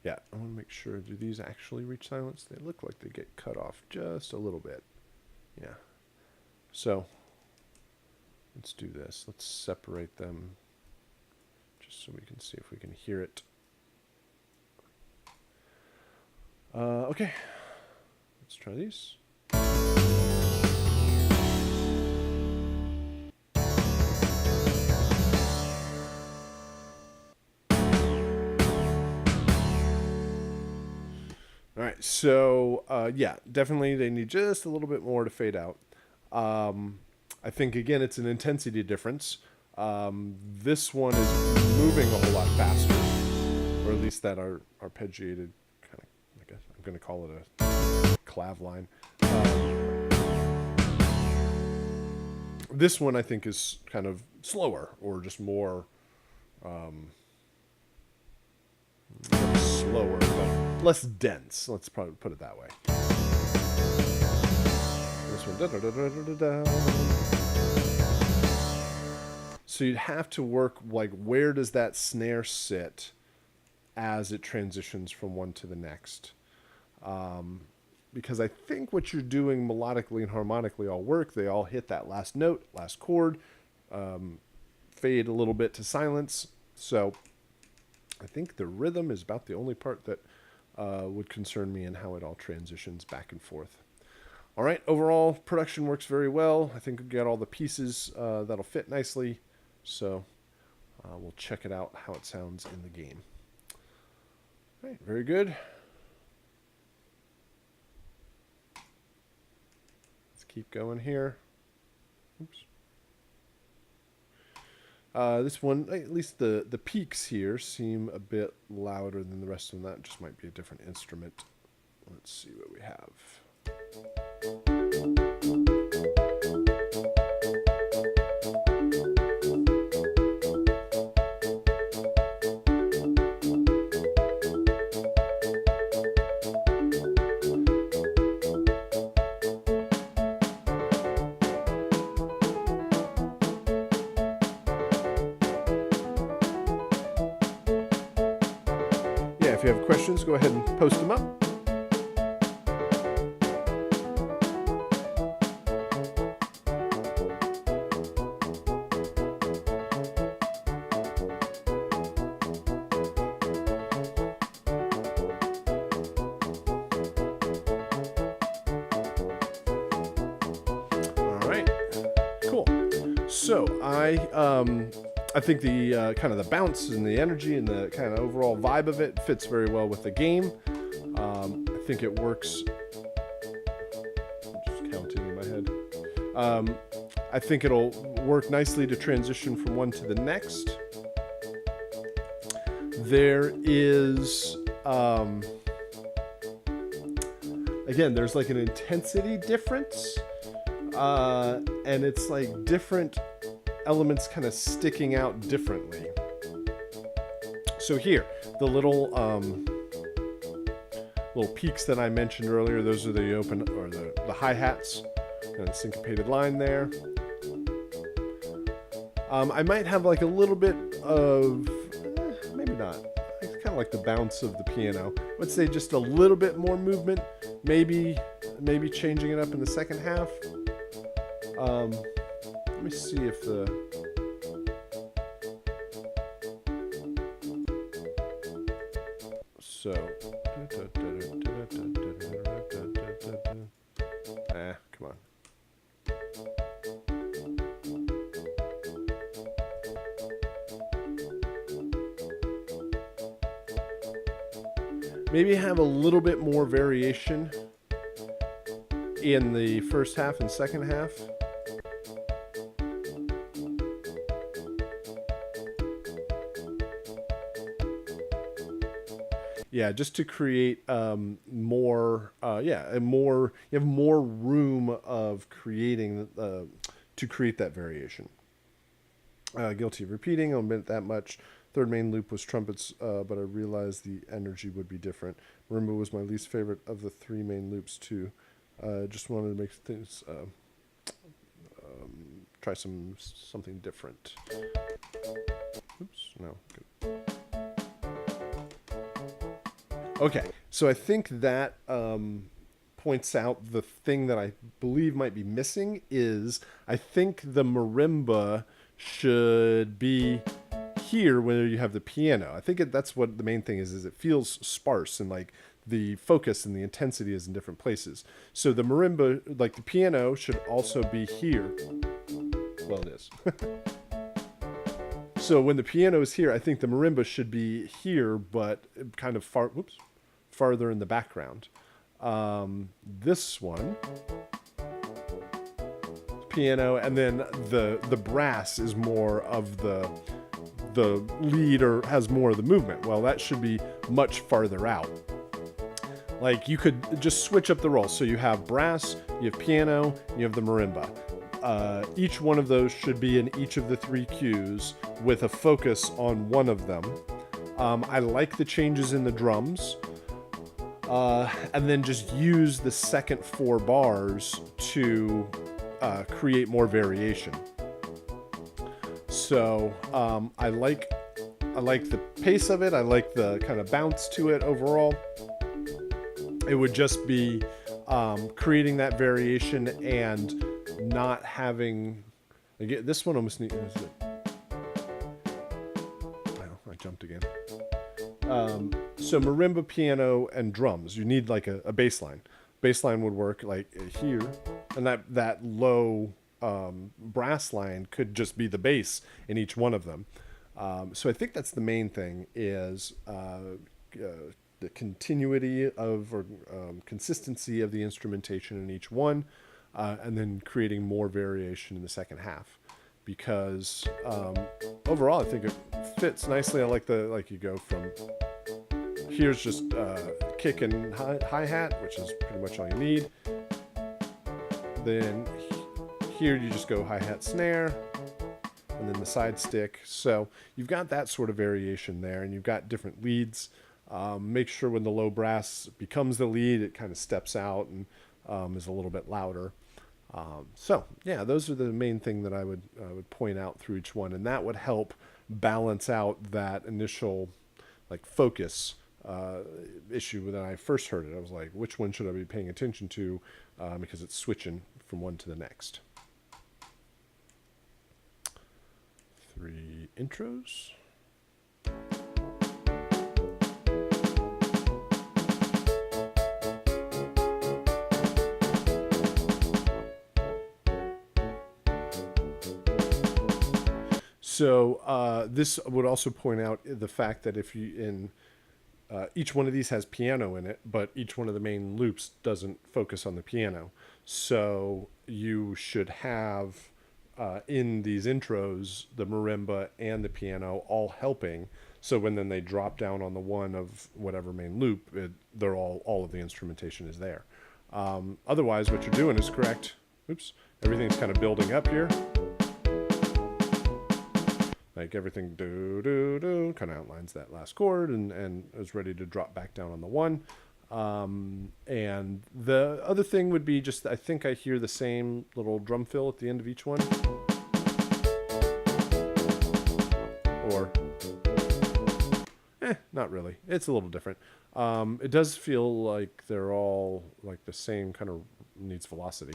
Yeah, I want to make sure. Do these actually reach silence? They look like they get cut off just a little bit. Yeah. So let's do this. Let's separate them just so we can see if we can hear it. Okay. Let's try these. All right, so yeah, definitely they need just a little bit more to fade out. I think, again, it's an intensity difference. This one is moving a whole lot faster, or at least that arpeggiated kind of, I guess I'm going to call it a clav line. This one I think is kind of slower, or just more slower, but less dense. Let's probably put it that way. This one, da, da, da, da, da, da. So you'd have to work, like, where does that snare sit as it transitions from one to the next? Because I think what you're doing melodically and harmonically all work. They all hit that last note, last chord, fade a little bit to silence. So I think the rhythm is about the only part that would concern me, and how it all transitions back and forth. All right, overall production works very well. I think we got all the pieces that'll fit nicely. So we'll check it out, how it sounds in the game. All right, very good. Let's keep going here. Oops. This one, at least the peaks here seem a bit louder than the rest of them. That just might be a different instrument. Let's see what we have. If you have questions, go ahead and post them up. All right, cool. So I think the kind of the bounce and the energy and the kind of overall vibe of it fits very well with the game. I think it works. I'm just counting in my head. I think it'll work nicely to transition from one to the next. There is, again, there's like an intensity difference, and it's like different elements kind of sticking out differently. So here, the little peaks that I mentioned earlier, those are the open, or the hi-hats, and syncopated line there. I might have like a little bit of, maybe not, it's kind of like the bounce of the piano. Let's say just a little bit more movement, maybe changing it up in the second half. Let me see if come on. Maybe have a little bit more variation in the first half and second half. Yeah, just to create more, you have more room of creating to create that variation. Guilty of repeating, I'll admit that much. Third main loop was trumpets, but I realized the energy would be different. Marimba was my least favorite of the three main loops too. Just wanted to make things try something different. Oops, no. Good. Okay, so I think that points out the thing that I believe might be missing is I think the marimba should be here where you have the piano. I think that's what the main thing is it feels sparse and like the focus and the intensity is in different places. So the marimba, like the piano, should also be here. Well, it is. So when the piano is here, I think the marimba should be here, but kind of farther in the background. This one, piano, and then the brass is more of the lead or has more of the movement. Well, that should be much farther out. Like you could just switch up the roles. So you have brass, you have piano, you have the marimba. Each one of those should be in each of the 3 cues with a focus on one of them. I like the changes in the drums. And then just use the second 4 bars to create more variation. So I like the pace of it. I like the kind of bounce to it overall. It would just be creating that variation and not having... Again, this one almost needs... Well, I jumped again. So marimba, piano, and drums. You need like a bass line. Bass line would work like here, and that low brass line could just be the bass in each one of them. So I think that's the main thing is the continuity of or consistency of the instrumentation in each one, and then creating more variation in the second half. Because overall, I think it fits nicely. I like you go from here's just kick and hi-hat, which is pretty much all you need. Then here you just go hi-hat snare, and then the side stick. So you've got that sort of variation there, and you've got different leads. Make sure when the low brass becomes the lead, it kind of steps out and is a little bit louder. So yeah, those are the main thing that I would point out through each one, and that would help balance out that initial like focus issue when I first heard it. I was like, which one should I be paying attention to? Because it's switching from one to the next. 3 intros. So this would also point out the fact that if you each one of these has piano in it, but each one of the main loops doesn't focus on the piano. So you should have in these intros the marimba and the piano all helping. So when then they drop down on the one of whatever main loop, they're all of the instrumentation is there. Otherwise, what you're doing is correct. Oops, everything's kind of building up here. Like everything do kind of outlines that last chord and is ready to drop back down on the one. And the other thing would be just, I think I hear the same little drum fill at the end of each one. Or, not really. It's a little different. It does feel like they're all like the same kind of needs velocity.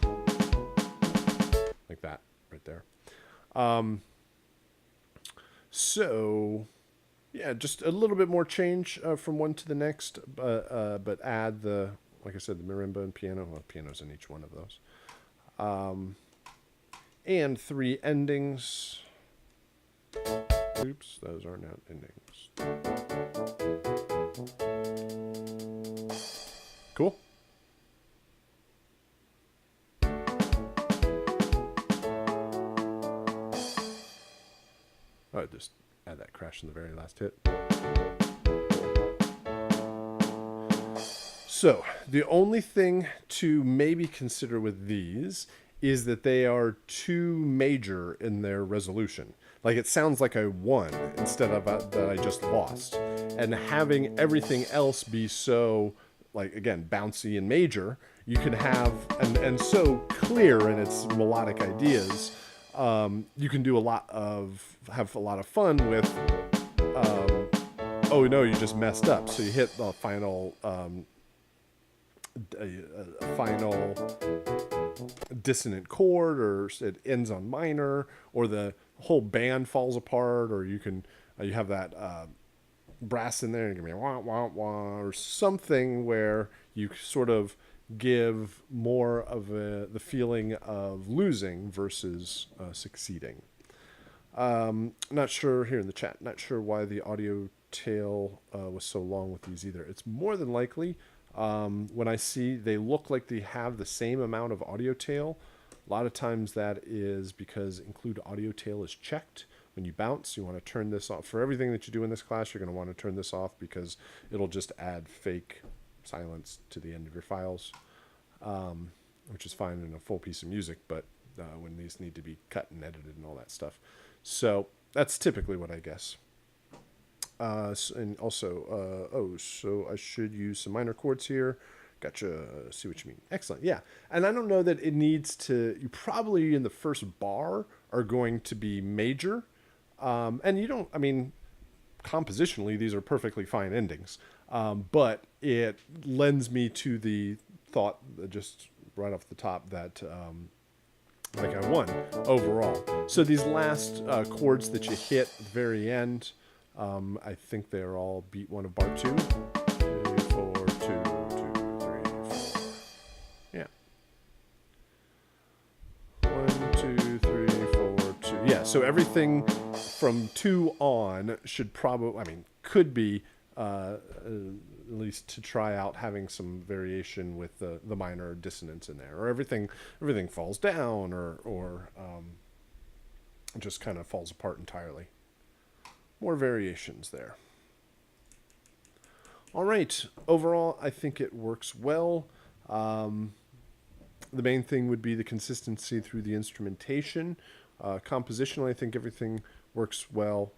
Like that right there. So, yeah, just a little bit more change from one to the next, but add like I said, the marimba and piano. Well, piano's in each one of those. And 3 endings. Oops, those are not endings. Cool. Oh, just add that crash in the very last hit. So, the only thing to maybe consider with these is that they are too major in their resolution. Like it sounds like I won instead of that I just lost. And having everything else be so, like, again, bouncy and major, you can have, and so clear in its melodic ideas, You can have a lot of fun with, oh no, you just messed up. So you hit the final, final dissonant chord, or it ends on minor, or the whole band falls apart, or you have that brass in there and give me wah wah wah or something where you sort of give more of the feeling of losing versus succeeding. Not sure here in the chat. Not sure why the audio tail was so long with these either. It's more than likely when I see they look like they have the same amount of audio tail. A lot of times that is because include audio tail is checked. When you bounce, you want to turn this off. For everything that you do in this class, you're going to want to turn this off because it'll just add fake silence to the end of your files, which is fine in a full piece of music, but when these need to be cut and edited and all that stuff. So that's typically what I guess. And also, so I should use some minor chords here. Gotcha. See what you mean. Excellent. Yeah. And I don't know that it needs to, you probably in the first bar are going to be major. And you don't, I mean, compositionally, these are perfectly fine endings. But it lends me to the thought, just right off the top, that like I won overall. So these last chords that you hit at the very end, I think they're all beat one of bar 2. 3, 4, 2, 2, 3, 4. Yeah. 1, 2, 3, 4, 2. Yeah, so everything from 2 on should probably, I mean, could be at least to try out having some variation with the minor dissonance in there, or everything falls down, or just kind of falls apart entirely. More variations there. All right. Overall, I think it works well. The main thing would be the consistency through the instrumentation. Compositionally, I think everything works well.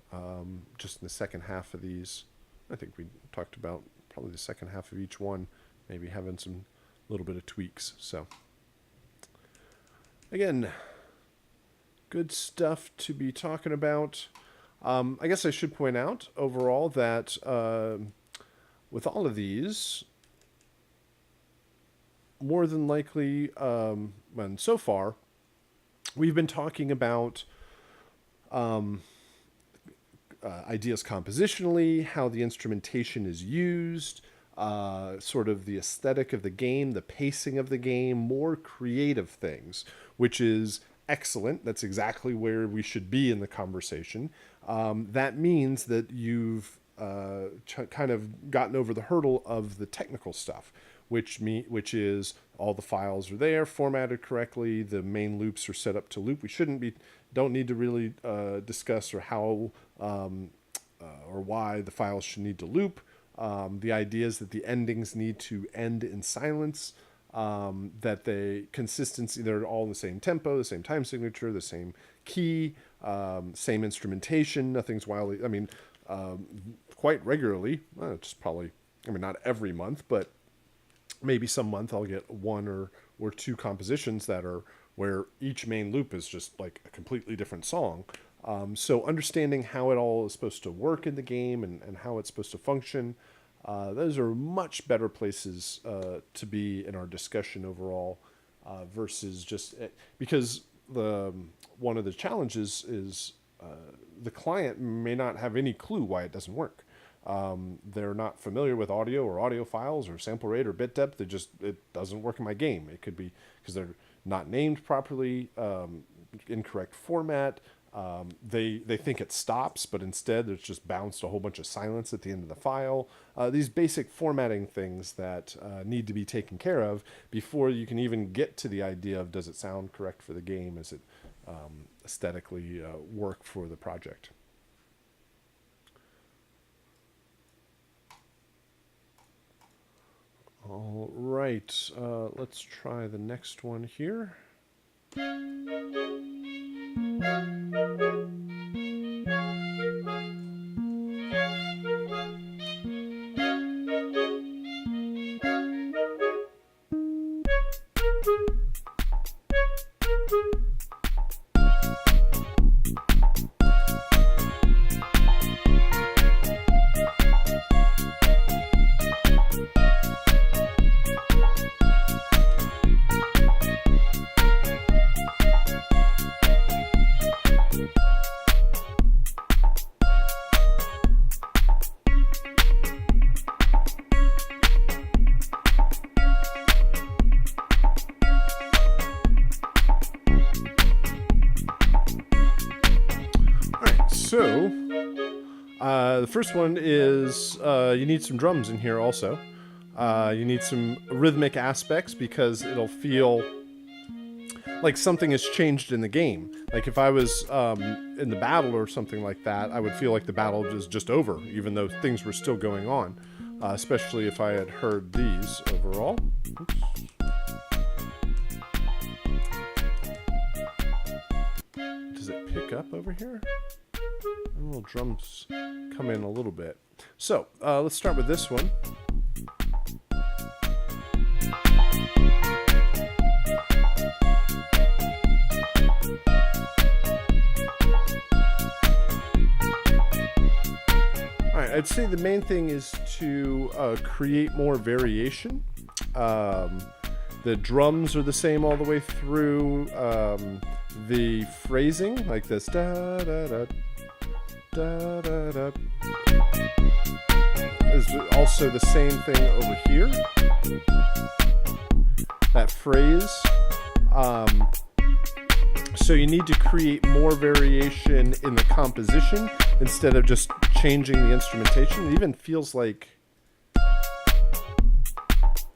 Just in the second half of these, I think we talked about probably the second half of each one, maybe having some little bit of tweaks. So again, good stuff to be talking about. I guess I should point out overall that with all of these, more than likely, and so far, we've been talking about ideas compositionally, how the instrumentation is used, sort of the aesthetic of the game, the pacing of the game, more creative things, which is excellent. That's exactly where we should be in the conversation. That means that you've kind of gotten over the hurdle of the technical stuff, which is all the files are there, formatted correctly, the main loops are set up to loop. We don't need to really discuss or how or why the files should need to loop. The idea is that the endings need to end in silence, that consistency, they're all the same tempo, the same time signature, the same key, same instrumentation, nothing's wildly, I mean, quite regularly, it's probably, I mean, not every month, but maybe some month I'll get 1 or 2 compositions that are where each main loop is just like a completely different song. So understanding how it all is supposed to work in the game and how it's supposed to function, those are much better places to be in our discussion overall versus just because one of the challenges is the client may not have any clue why it doesn't work. They're not familiar with audio or audio files or sample rate or bit depth. It doesn't work in my game. It could be because they're not named properly, incorrect format. They think it stops, but instead there's just bounced a whole bunch of silence at the end of the file. These basic formatting things that need to be taken care of before you can even get to the idea of does it sound correct for the game? Is it aesthetically work for the project? All right, let's try the next one here. So, the first one is you need some drums in here also. You need some rhythmic aspects because it'll feel like something has changed in the game. Like if I was in the battle or something like that, I would feel like the battle is just over, even though things were still going on. Especially if I had heard these overall. Oops. Does it pick up over here? The little drums come in a little bit. So let's start with this one. I'd say the main thing is to create more variation. The drums are the same all the way through. The phrasing, like this, da da da da da da, is also the same thing over here. That phrase. So you need to create more variation in the composition instead of just changing the instrumentation. It even feels like,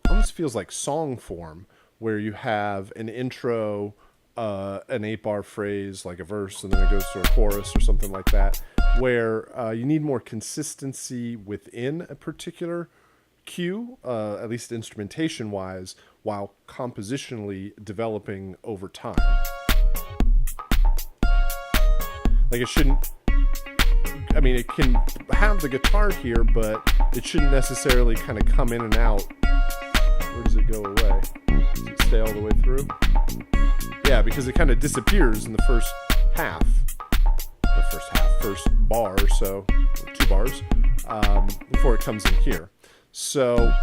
almost feels like song form, where you have an intro, an 8-bar phrase, like a verse, and then it goes to a chorus or something like that, where you need more consistency within a particular cue, at least instrumentation-wise, while compositionally developing over time. Like it shouldn't, I mean, it can have the guitar here, but it shouldn't necessarily kind of come in and out. Where does it go away? Does it stay all the way through? Yeah, because it kind of disappears in the first half. First bar or so, or 2 bars, before it comes in here. So,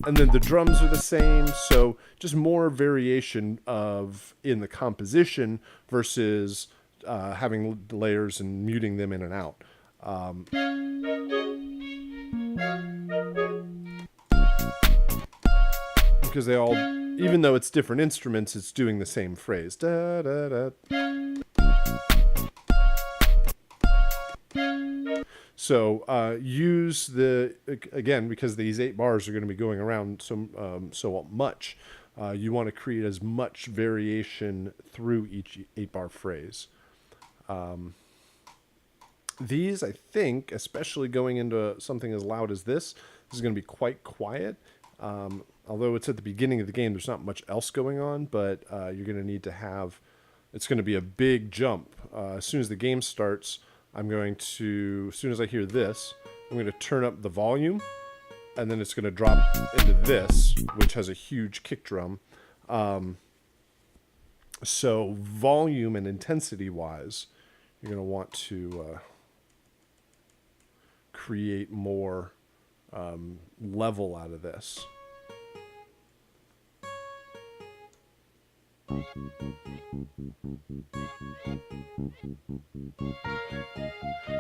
and then the drums are the same, so just more variation in the composition versus having layers and muting them in and out. Because they all, even though it's different instruments, it's doing the same phrase. Da, da, da. So use the, again, because these 8 bars are going to be going around so much, you want to create as much variation through each 8-bar phrase. These, I think, especially going into something as loud as this is going to be quite quiet. Although it's at the beginning of the game, there's not much else going on, but you're going to need to have, it's going to be a big jump. As soon as the game starts, I'm going to, as soon as I hear this, I'm going to turn up the volume, and then it's going to drop into this, which has a huge kick drum. So volume and intensity-wise, you're going to want to create more level out of this.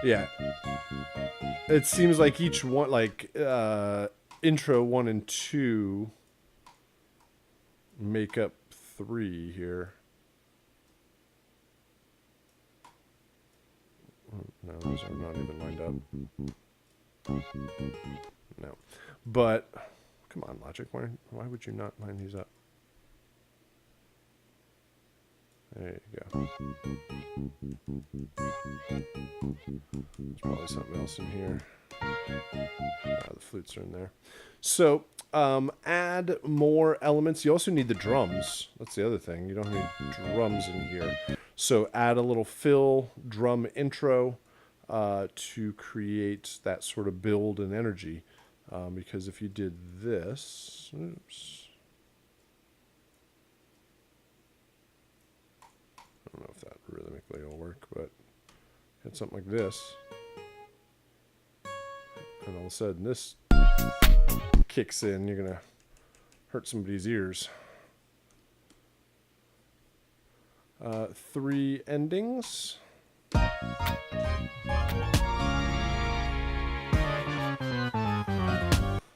Yeah, it seems like each one, like intro 1 and 2 make up 3 here. No, those are not even lined up. No, but come on, Logic, why would you not line these up? There you go. There's probably something else in here. The flutes are in there. So add more elements. You also need the drums. That's the other thing. You don't have any drums in here. So add a little fill drum intro to create that sort of build and energy. Because if you did this, oops. I don't know if that rhythmically will work, but hit something like this. And all of a sudden this kicks in, you're going to hurt somebody's ears. 3 endings.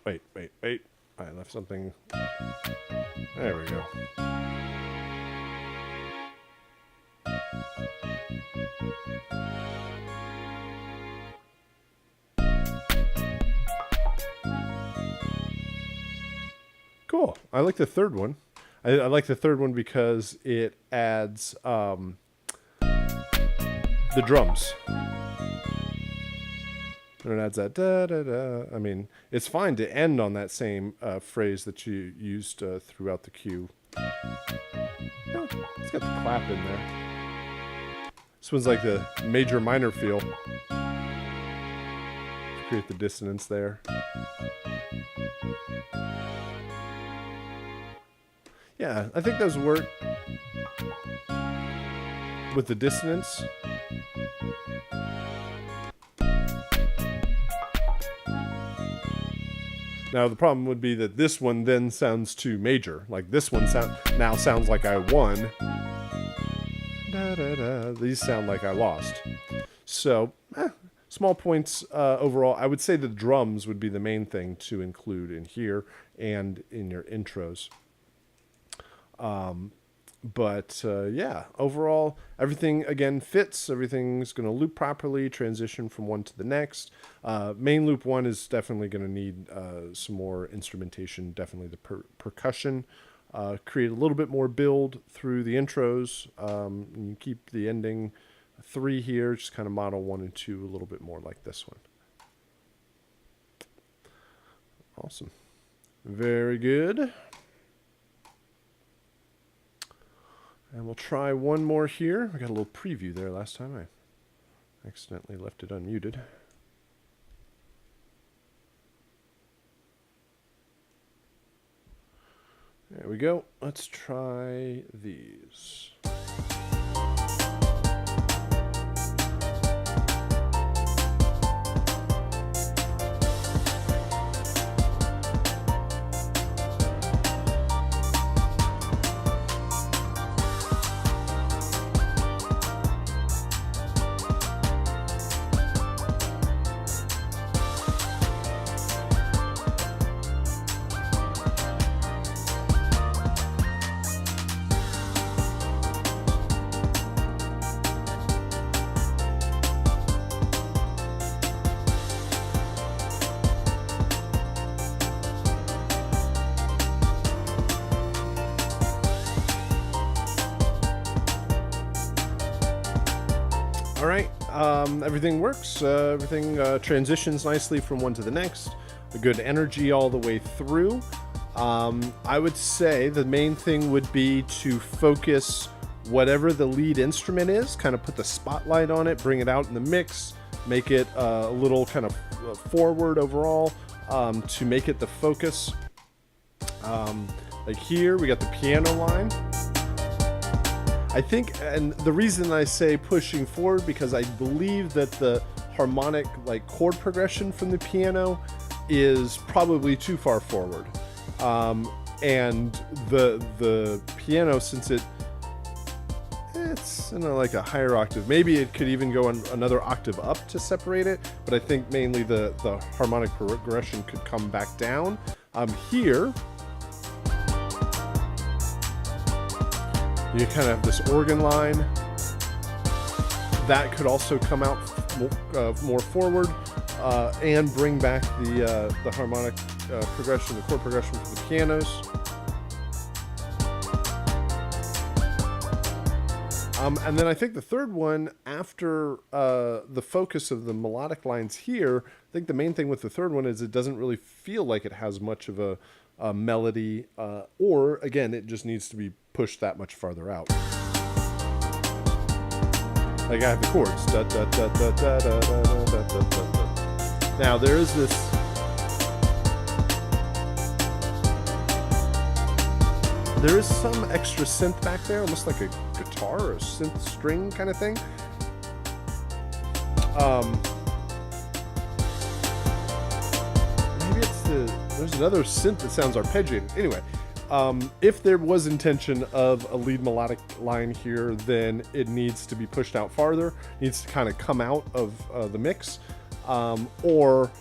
Wait. I left something. There we go. Cool. I like the third one. I like the third one because it adds the drums. And it adds that da da da. I mean, it's fine to end on that same phrase that you used throughout the cue. Oh, it's got the clap in there. This one's like the major minor feel. Create the dissonance there. Yeah, I think those work with the dissonance. Now the problem would be that this one then sounds too major. Like this one now sounds like I won. Da, da, da. These sound like I lost. So, small points overall. I would say the drums would be the main thing to include in here and in your intros. Yeah, overall, everything again fits. Everything's going to loop properly, transition from one to the next. Main loop one is definitely going to need some more instrumentation, definitely the percussion. Create a little bit more build through the intros. And you keep the ending 3 here, just kind of model 1 and 2 a little bit more like this one. Awesome. Very good. And we'll try one more here. I got a little preview there last time. I accidentally left it unmuted. There we go. Let's try these. All right, everything works. Everything transitions nicely from one to the next. A good energy all the way through. I would say the main thing would be to focus whatever the lead instrument is, kind of put the spotlight on it, bring it out in the mix, make it a little kind of forward overall to make it the focus. Like here, we got the piano line. I think, and the reason I say pushing forward, because I believe that the harmonic like chord progression from the piano is probably too far forward. And the piano, since it's like a higher octave, maybe it could even go another octave up to separate it, but I think mainly the harmonic progression could come back down. Here, you kind of have this organ line that could also come out more forward and bring back the harmonic progression, the chord progression for the pianos. And then I think the third one, after the focus of the melodic lines here, I think the main thing with the third one is it doesn't really feel like it has much of a melody, or again, it just needs to be pushed that much farther out. Like I have the chords. Da, da, da, da, da, da, da, da, da, da. Now there is this. There is some extra synth back there, almost like a guitar or a synth string kind of thing. Maybe it's there's another synth that sounds arpeggiated. Anyway, if there was intention of a lead melodic line here, then it needs to be pushed out farther, needs to kind of come out of the mix, or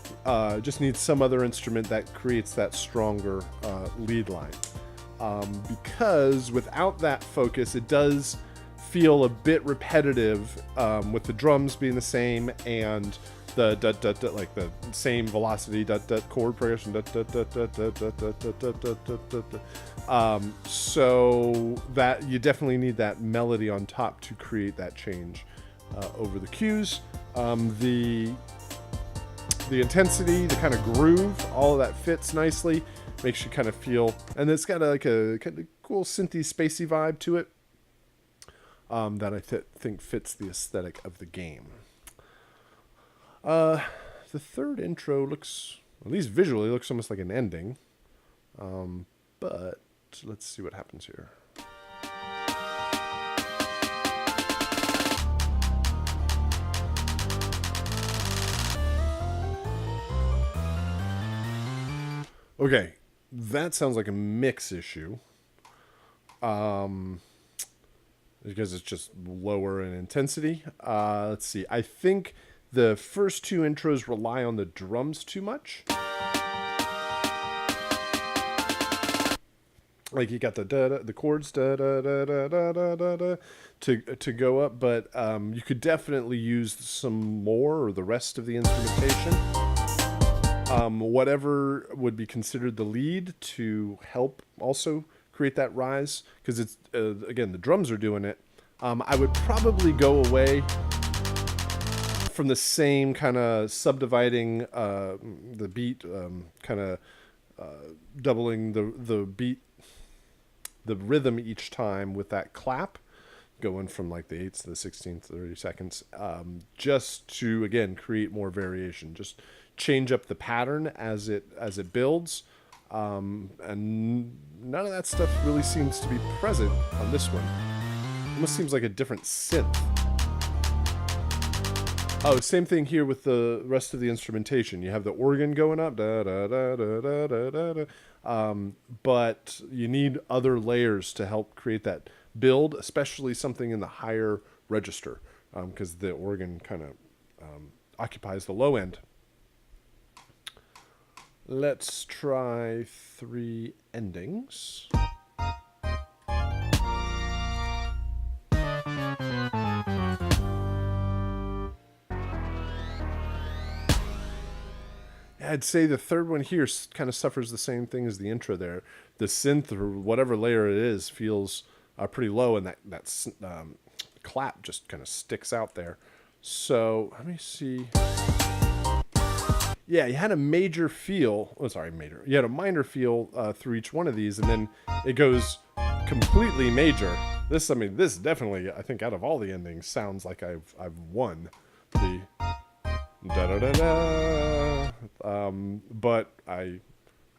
just needs some other instrument that creates that stronger lead line. Because without that focus, it does feel a bit repetitive with the drums being the same and the like the same velocity chord progression so that you definitely need that melody on top to create that change over the cues. The intensity, the kind of groove, all of that fits nicely, makes you kind of feel, and it's got like a kind of cool synthy spacey vibe to it that I think fits the aesthetic of the game. The third intro looks, at least visually, looks almost like an ending, but let's see what happens here. Okay, that sounds like a mix issue. Because it's just lower in intensity. Let's see. I think the first two intros rely on the drums too much. Like you got the chords to go up, but you could definitely use some more or the rest of the instrumentation. Whatever would be considered the lead to help also create that rise, because it's again, the drums are doing it. I would probably go away from the same kind of subdividing the beat, kind of doubling the beat, the rhythm each time with that clap, going from like the 8th to the 16th, 30 seconds, just to again create more variation, just change up the pattern as it builds, and none of that stuff really seems to be present on this one. Almost seems like a different synth. Oh, same thing here with the rest of the instrumentation. You have the organ going up, da da da da da da da, but you need other layers to help create that build, especially something in the higher register, because the organ kind of occupies the low end. Let's try 3 endings. I'd say the third one here kind of suffers the same thing as the intro there. The synth or whatever layer it is feels pretty low, and that clap just kind of sticks out there. So let me see. Yeah, you had a major feel. Oh, sorry, major. You had a minor feel through each one of these, and then it goes completely major. This definitely, I think, out of all the endings, sounds like I've won the da da da da. But I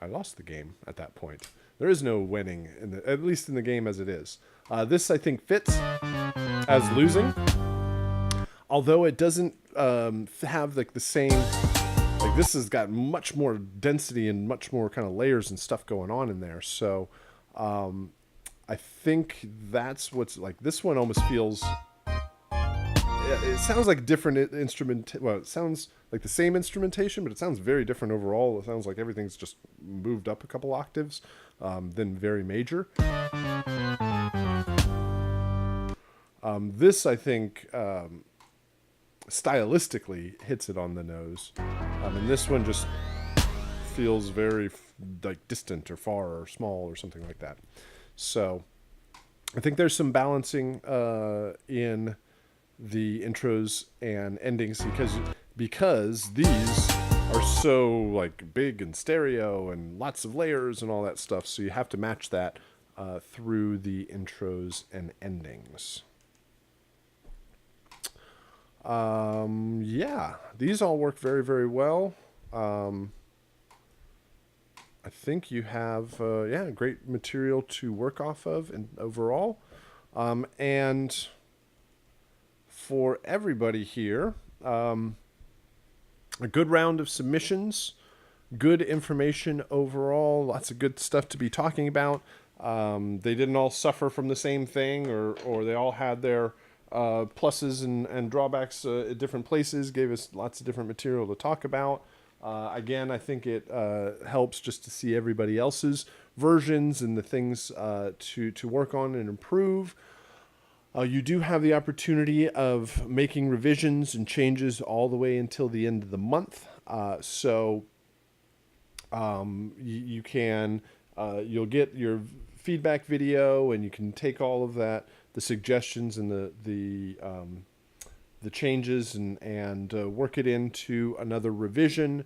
lost the game at that point. There is no winning at least in the game as it is. This I think fits as losing, although it doesn't have like the same. Like this has got much more density and much more kind of layers and stuff going on in there. So I think that's what's like. This one almost feels. It sounds like different instrument. Well, it sounds like the same instrumentation, but it sounds very different overall. It sounds like everything's just moved up a couple octaves, then very major. This, I think, stylistically hits it on the nose, and this one just feels very like distant or far or small or something like that. So I think there's some balancing in the intros and endings because these are so like big and stereo and lots of layers and all that stuff. So you have to match that through the intros and endings. Yeah, these all work very, very well. I think you have great material to work off of and overall. And for everybody here, a good round of submissions, good information overall, lots of good stuff to be talking about. They didn't all suffer from the same thing, or they all had their pluses and drawbacks at different places, gave us lots of different material to talk about. Again, I think it helps just to see everybody else's versions and the things to work on and improve. You do have the opportunity of making revisions and changes all the way until the end of the month. You can you'll get your feedback video, and you can take all of that, the suggestions and the changes, and work it into another revision.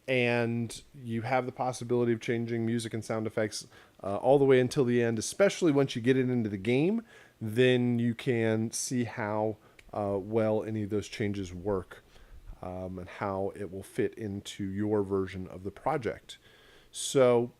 And you have the possibility of changing music and sound effects all the way until the end, especially once you get it into the game. Then you can see how well any of those changes work, and how it will fit into your version of the project. So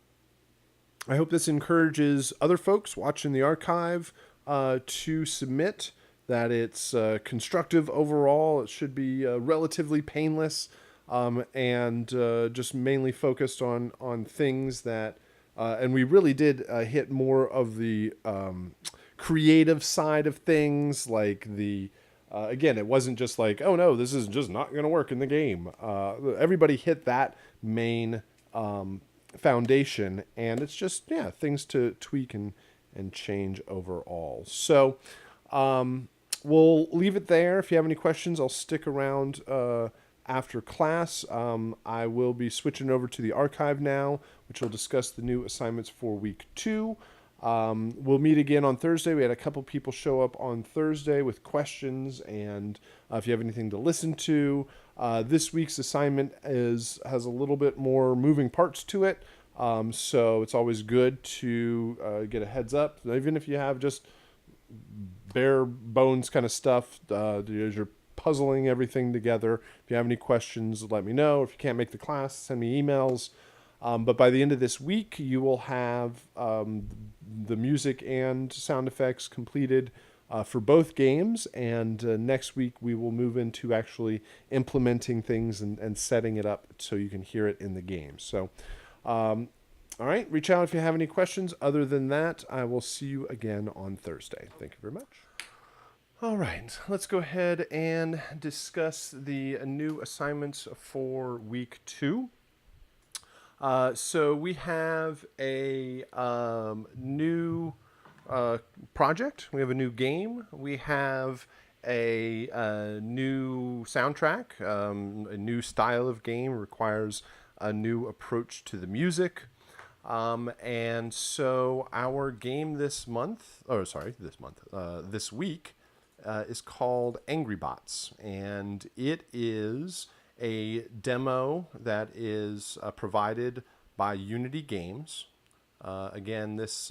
I hope this encourages other folks watching the archive to submit, that it's constructive overall. It should be relatively painless, and just mainly focused on things that, and we really did hit more of the creative side of things, like again, it wasn't just like, oh no, this is just not going to work in the game. Everybody hit that main foundation, and it's just, yeah, things to tweak and change overall. So we'll leave it there. If you have any questions, I'll stick around after class. I will be switching over to the archive now, which will discuss the new assignments for week 2. We'll meet again on Thursday. We had a couple people show up on Thursday with questions, and if you have anything to listen to, this week's assignment has a little bit more moving parts to it. So it's always good to get a heads up, even if you have just bare bones kind of stuff, as you're puzzling everything together. If you have any questions, let me know. If you can't make the class, send me emails. But by the end of this week, you will have the music and sound effects completed for both games. And next week, we will move into actually implementing things and setting it up so you can hear it in the game. So, all right, reach out if you have any questions. Other than that, I will see you again on Thursday. Thank you very much. All right, let's go ahead and discuss the new assignments for week 2. So we have a new project. We have a new game. We have a new soundtrack. A new style of game requires a new approach to the music. And so our game this week is called Angry Bots, and it is a demo that is provided by Unity Games. Again, this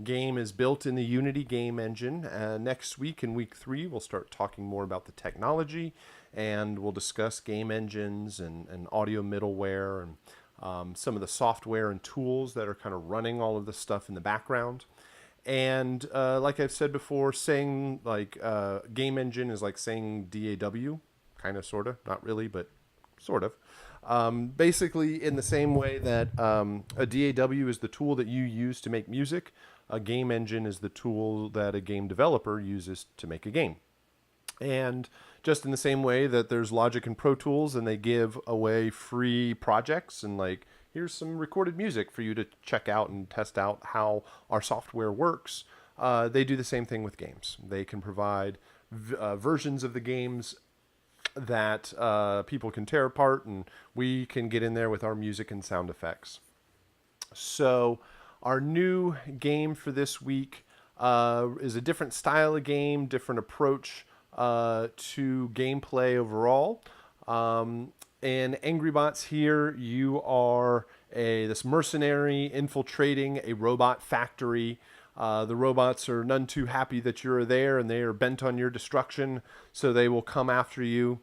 game is built in the Unity game engine. Next week, in week 3, we'll start talking more about the technology, and we'll discuss game engines and audio middleware and some of the software and tools that are kind of running all of this stuff in the background. And like I've said before, saying like game engine is like saying DAW, kind of, sort of, not really, but sort of. Basically, in the same way that a DAW is the tool that you use to make music, a game engine is the tool that a game developer uses to make a game. And just in the same way that there's Logic and Pro Tools, and they give away free projects, and like, here's some recorded music for you to check out and test out how our software works, they do the same thing with games. They can provide versions of the games that people can tear apart, and we can get in there with our music and sound effects. So our new game for this week is a different style of game, different approach to gameplay overall. In Angry Bots here, you are this mercenary infiltrating a robot factory. The robots are none too happy that you're there, and they are bent on your destruction, so they will come after you.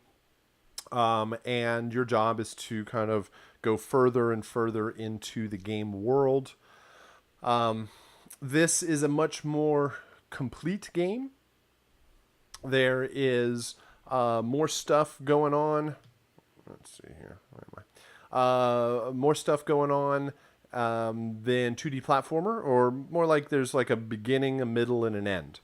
And your job is to kind of go further and further into the game world. This is a much more complete game. There is more stuff going on. Let's see here. Where am I? More stuff going on than 2D platformer, or more like there's like a beginning, a middle, and an end.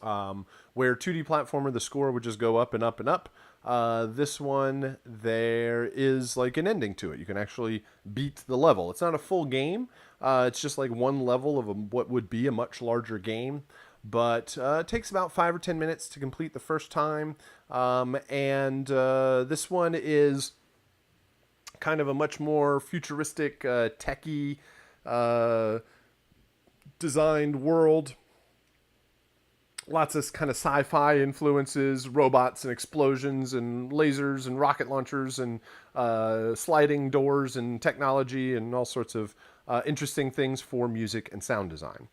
Where 2D platformer, the score would just go up and up and up. This one, there is like an ending to it. You can actually beat the level. It's not a full game. It's just like one level of what would be a much larger game. But it takes about 5 or 10 minutes to complete the first time. And this one is kind of a much more futuristic, techie uh, designed world. Lots of kind of sci-fi influences, robots and explosions and lasers and rocket launchers and sliding doors and technology and all sorts of interesting things for music and sound design.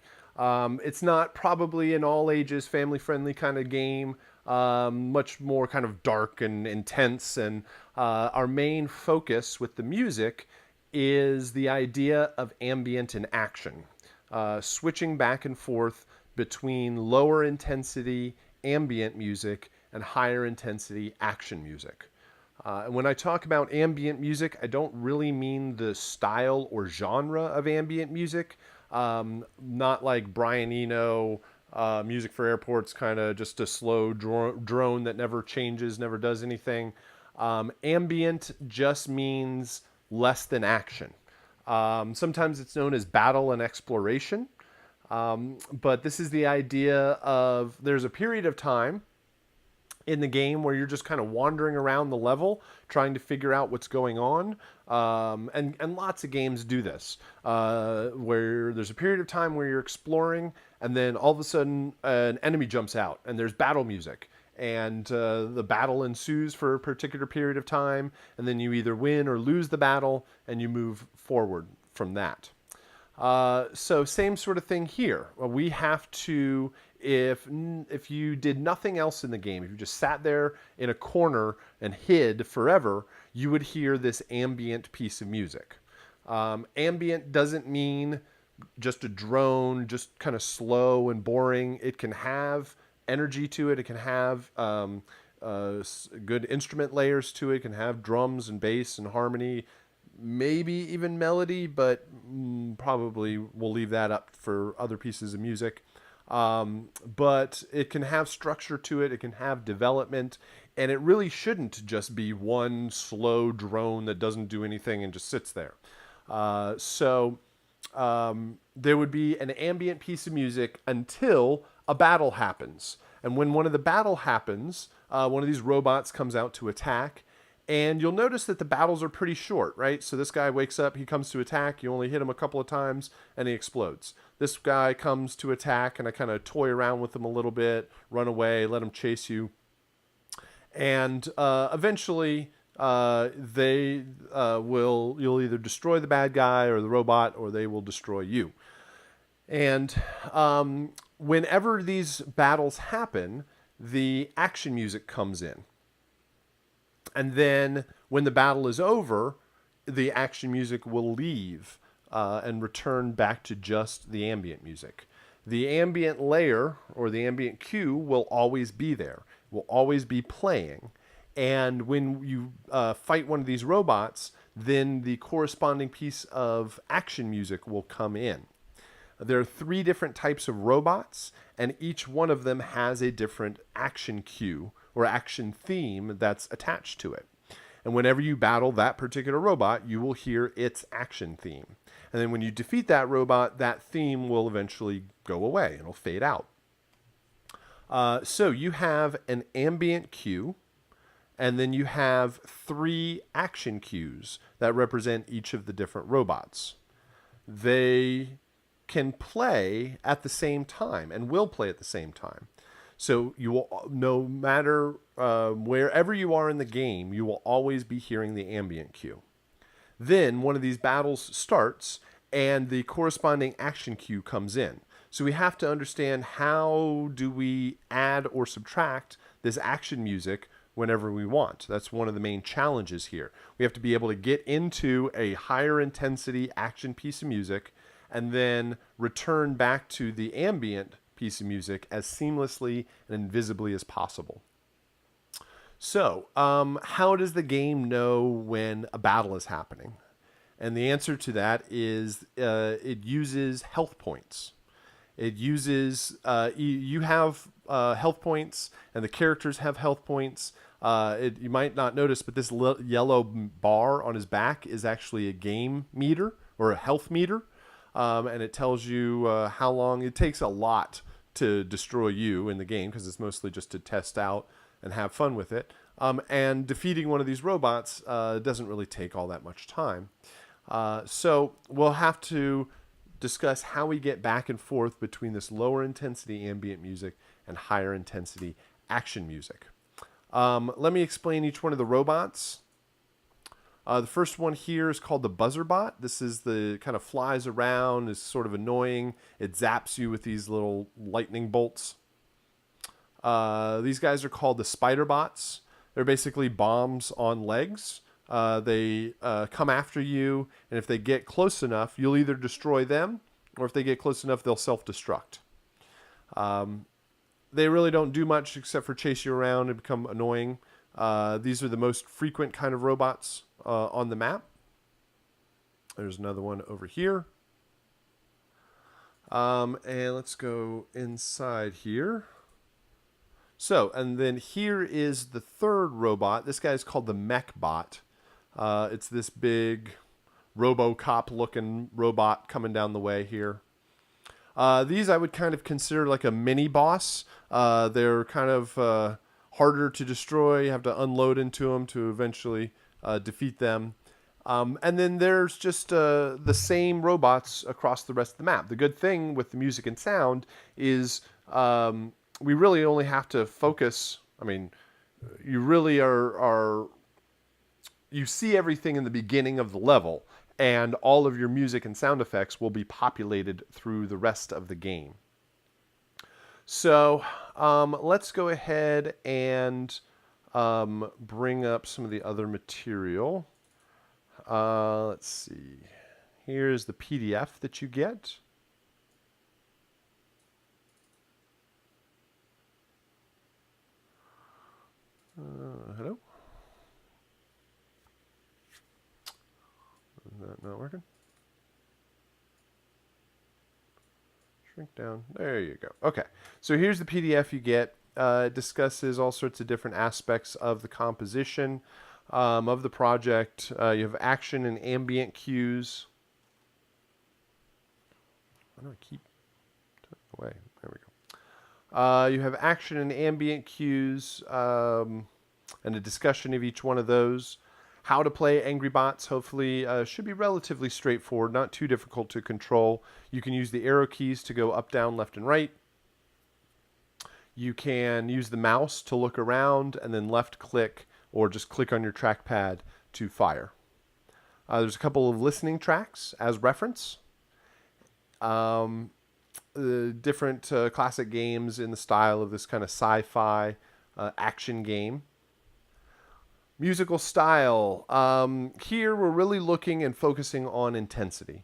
It's not probably an all ages, family friendly kind of game. Much more kind of dark and intense. And our main focus with the music is the idea of ambient and action, switching back and forth between lower intensity ambient music and higher intensity action music. And when I talk about ambient music, I don't really mean the style or genre of ambient music. Not like Brian Eno, Music for Airports, kind of just a slow drone that never changes, never does anything. Ambient just means less than action. Sometimes it's known as battle and exploration. But this is the idea of there's a period of time in the game where you're just kind of wandering around the level trying to figure out what's going on. And lots of games do this, where there's a period of time where you're exploring and then all of a sudden an enemy jumps out and there's battle music. And the battle ensues for a particular period of time, and then you either win or lose the battle, and you move forward from that. So same sort of thing here. We have to, if you did nothing else in the game, if you just sat there in a corner and hid forever, you would hear this ambient piece of music. Ambient doesn't mean just a drone, just kind of slow and boring. It can have energy to it. It can have good instrument layers to it. It can have drums and bass and harmony, maybe even melody, but probably we'll leave that up for other pieces of music. But it can have structure to it. It can have development, and it really shouldn't just be one slow drone that doesn't do anything and just sits there. So there would be an ambient piece of music until a battle happens. And when one of the battle happens, one of these robots comes out to attack. And you'll notice that the battles are pretty short, right? So this guy wakes up, he comes to attack, you only hit him a couple of times, and he explodes. This guy comes to attack, and I kind of toy around with him a little bit, run away, let him chase you. And eventually, you'll either destroy the bad guy or the robot, or they will destroy you. And whenever these battles happen, the action music comes in. And then when the battle is over, the action music will leave and return back to just the ambient music. The ambient layer or the ambient cue will always be there, will always be playing. And when you fight one of these robots, then the corresponding piece of action music will come in. There are 3 different types of robots, and each one of them has a different action cue or action theme that's attached to it. And whenever you battle that particular robot, you will hear its action theme. And then when you defeat that robot, that theme will eventually go away. It'll fade out. So you have an ambient cue, and then you have 3 action cues that represent each of the different robots. They can play at the same time and will play at the same time. So you will, no matter wherever you are in the game, you will always be hearing the ambient cue. Then one of these battles starts and the corresponding action cue comes in. So we have to understand, how do we add or subtract this action music whenever we want. That's one of the main challenges here. We have to be able to get into a higher intensity action piece of music and then return back to the ambient piece of music as seamlessly and invisibly as possible. So, how does the game know when a battle is happening? And the answer to that is it uses health points. It uses, you have health points, and the characters have health points. You might not notice, but this yellow bar on his back is actually a game meter or a health meter. And it tells you how long it takes a lot to destroy you in the game, because it's mostly just to test out and have fun with it. And defeating one of these robots doesn't really take all that much time. So we'll have to discuss how we get back and forth between this lower intensity ambient music and higher intensity action music. Let me explain each one of the robots. The first one here is called the Buzzer Bot. This is the kind of flies around, is sort of annoying. It zaps you with these little lightning bolts. These guys are called the Spider Bots. They're basically bombs on legs. They come after you, and if they get close enough, you'll either destroy them, or if they get close enough, they'll self-destruct. They really don't do much except for chase you around and become annoying. These are the most frequent kind of robots on the map. There's another one over here. And let's go inside here. So, and then here is the third robot. This guy's called the Mech Bot. It's this big RoboCop-looking robot coming down the way here. These I would kind of consider like a mini boss. They're kind of harder to destroy. You have to unload into them to eventually defeat them. And then there's just the same robots across the rest of the map. The good thing with the music and sound is we really only have to focus. I mean, you really are you see everything in the beginning of the level, and all of your music and sound effects will be populated through the rest of the game. So let's go ahead and bring up some of the other material. Let's see. Here's the PDF that you get. Hello? Is that not working? Shrink down. There you go. Okay. So here's the PDF you get. It discusses all sorts of different aspects of the composition of the project. You have action and ambient cues. Why do I keep turning away? There we go. You have action and ambient cues and a discussion of each one of those. How to play Angry Bots, hopefully, should be relatively straightforward, not too difficult to control. You can use the arrow keys to go up, down, left, and right. You can use the mouse to look around, and then left click, or just click on your trackpad to fire. There's a couple of listening tracks as reference. Different classic games in the style of this kind of sci-fi action game. Musical style. Here we're really looking and focusing on intensity.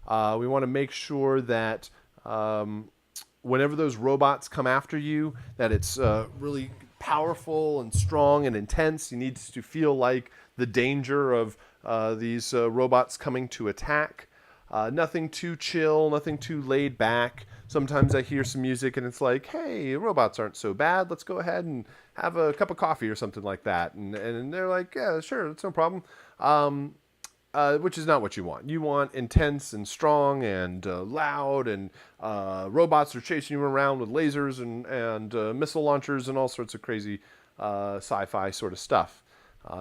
We want to make sure that whenever those robots come after you, that it's really powerful and strong and intense. You need to feel like the danger of these robots coming to attack. Nothing too chill, nothing too laid back. Sometimes I hear some music and it's like, hey, robots aren't so bad. Let's go ahead and have a cup of coffee or something like that. And they're like, yeah, sure, that's no problem. Which is not what you want. You want intense and strong and loud, and robots are chasing you around with lasers and missile launchers and all sorts of crazy sci-fi sort of stuff.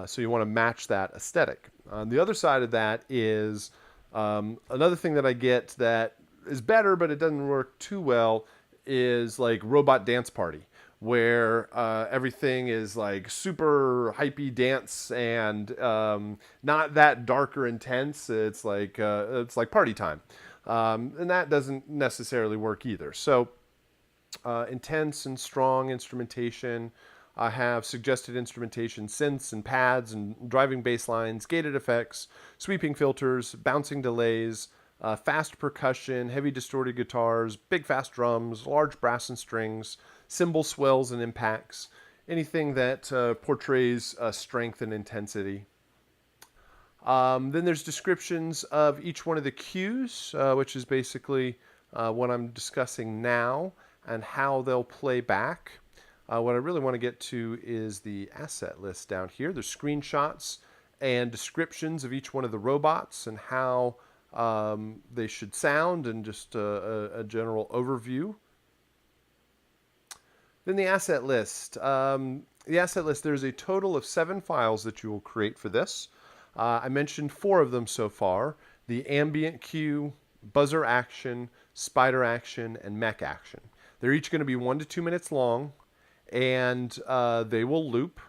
So you want to match that aesthetic. On the other side of that is another thing that I get that is better, but it doesn't work too well, is like Robot Dance Party, where everything is like super hypey dance and not that dark or intense. It's like party time, and that doesn't necessarily work either. So intense and strong instrumentation. I have suggested instrumentation, synths and pads and driving bass lines, gated effects, sweeping filters, bouncing delays, fast percussion, heavy distorted guitars, big fast drums, large brass and strings, cymbal swells and impacts, anything that portrays strength and intensity. Then there's descriptions of each one of the cues, which is basically what I'm discussing now, and how they'll play back. What I really want to get to is the asset list down here. There's screenshots and descriptions of each one of the robots and how they should sound, and just a general overview. Then the asset list. There's a total of 7 files that you will create for this. I mentioned 4 of them so far: the ambient cue, buzzer action, spider action, and mech action. They're each going to be 1 to 2 minutes long, and they will loop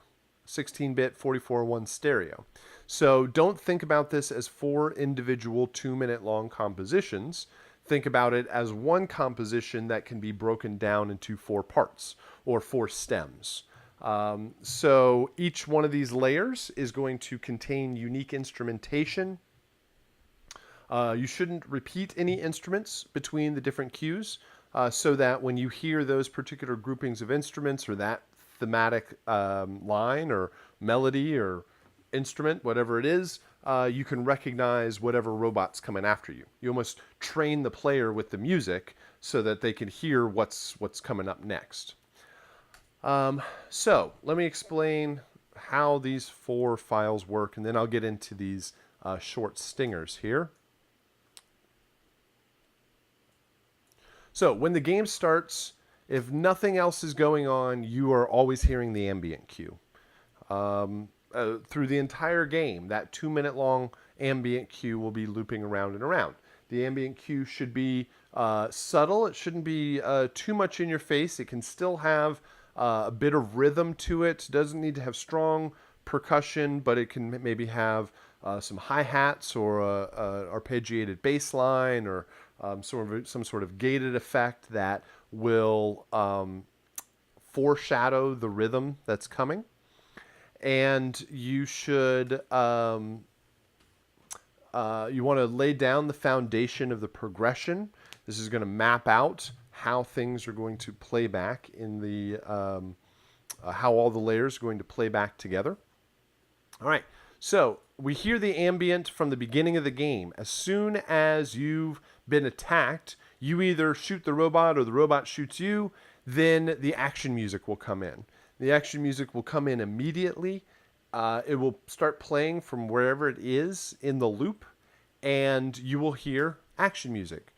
16-bit 44:1 stereo. So don't think about this as 4 individual 2-minute long compositions. Think about it as one composition that can be broken down into 4 parts or 4 stems. So each one of these layers is going to contain unique instrumentation. You shouldn't repeat any instruments between the different cues, so that when you hear those particular groupings of instruments, or that thematic line or melody or instrument, whatever it is, you can recognize whatever robot's coming after you. You almost train the player with the music so that they can hear what's coming up next. So let me explain how these 4 files work, and then I'll get into these short stingers here. So when the game starts, if nothing else is going on, you are always hearing the ambient cue. Through the entire game, that 2-minute long ambient cue will be looping around and around. The ambient cue should be subtle. It shouldn't be too much in your face. It can still have a bit of rhythm to it. It doesn't need to have strong percussion, but it can maybe have some hi-hats or a arpeggiated bass line, or some sort of gated effect that will foreshadow the rhythm that's coming. And you should you want to lay down the foundation of the progression. This is going to map out how things are going to play back in the how all the layers are going to play back together. All right, so we hear the ambient from the beginning of the game. As soon as you've been attacked, you either shoot the robot or the robot shoots you, then the action music will come in. The action music will come in immediately. It will start playing from wherever it is in the loop, and you will hear action music.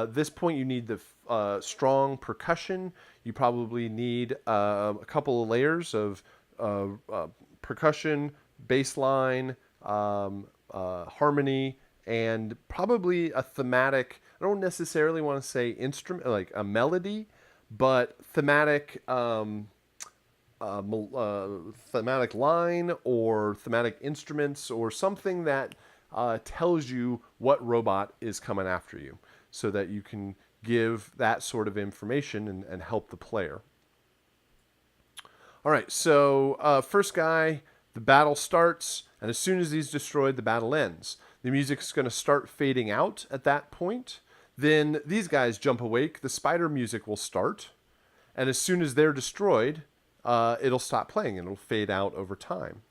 This point, you need the strong percussion. You probably need a couple of layers of percussion, bass line, harmony, and probably a thematic. I don't necessarily want to say instrument, like a melody, but thematic thematic line or thematic instruments, or something that tells you what robot is coming after you, so that you can give that sort of information and help the player. All right, so first guy, the battle starts, and as soon as he's destroyed, the battle ends. The music's going to start fading out at that point. Then these guys jump awake, the spider music will start, and as soon as they're destroyed, it'll stop playing and it'll fade out over time.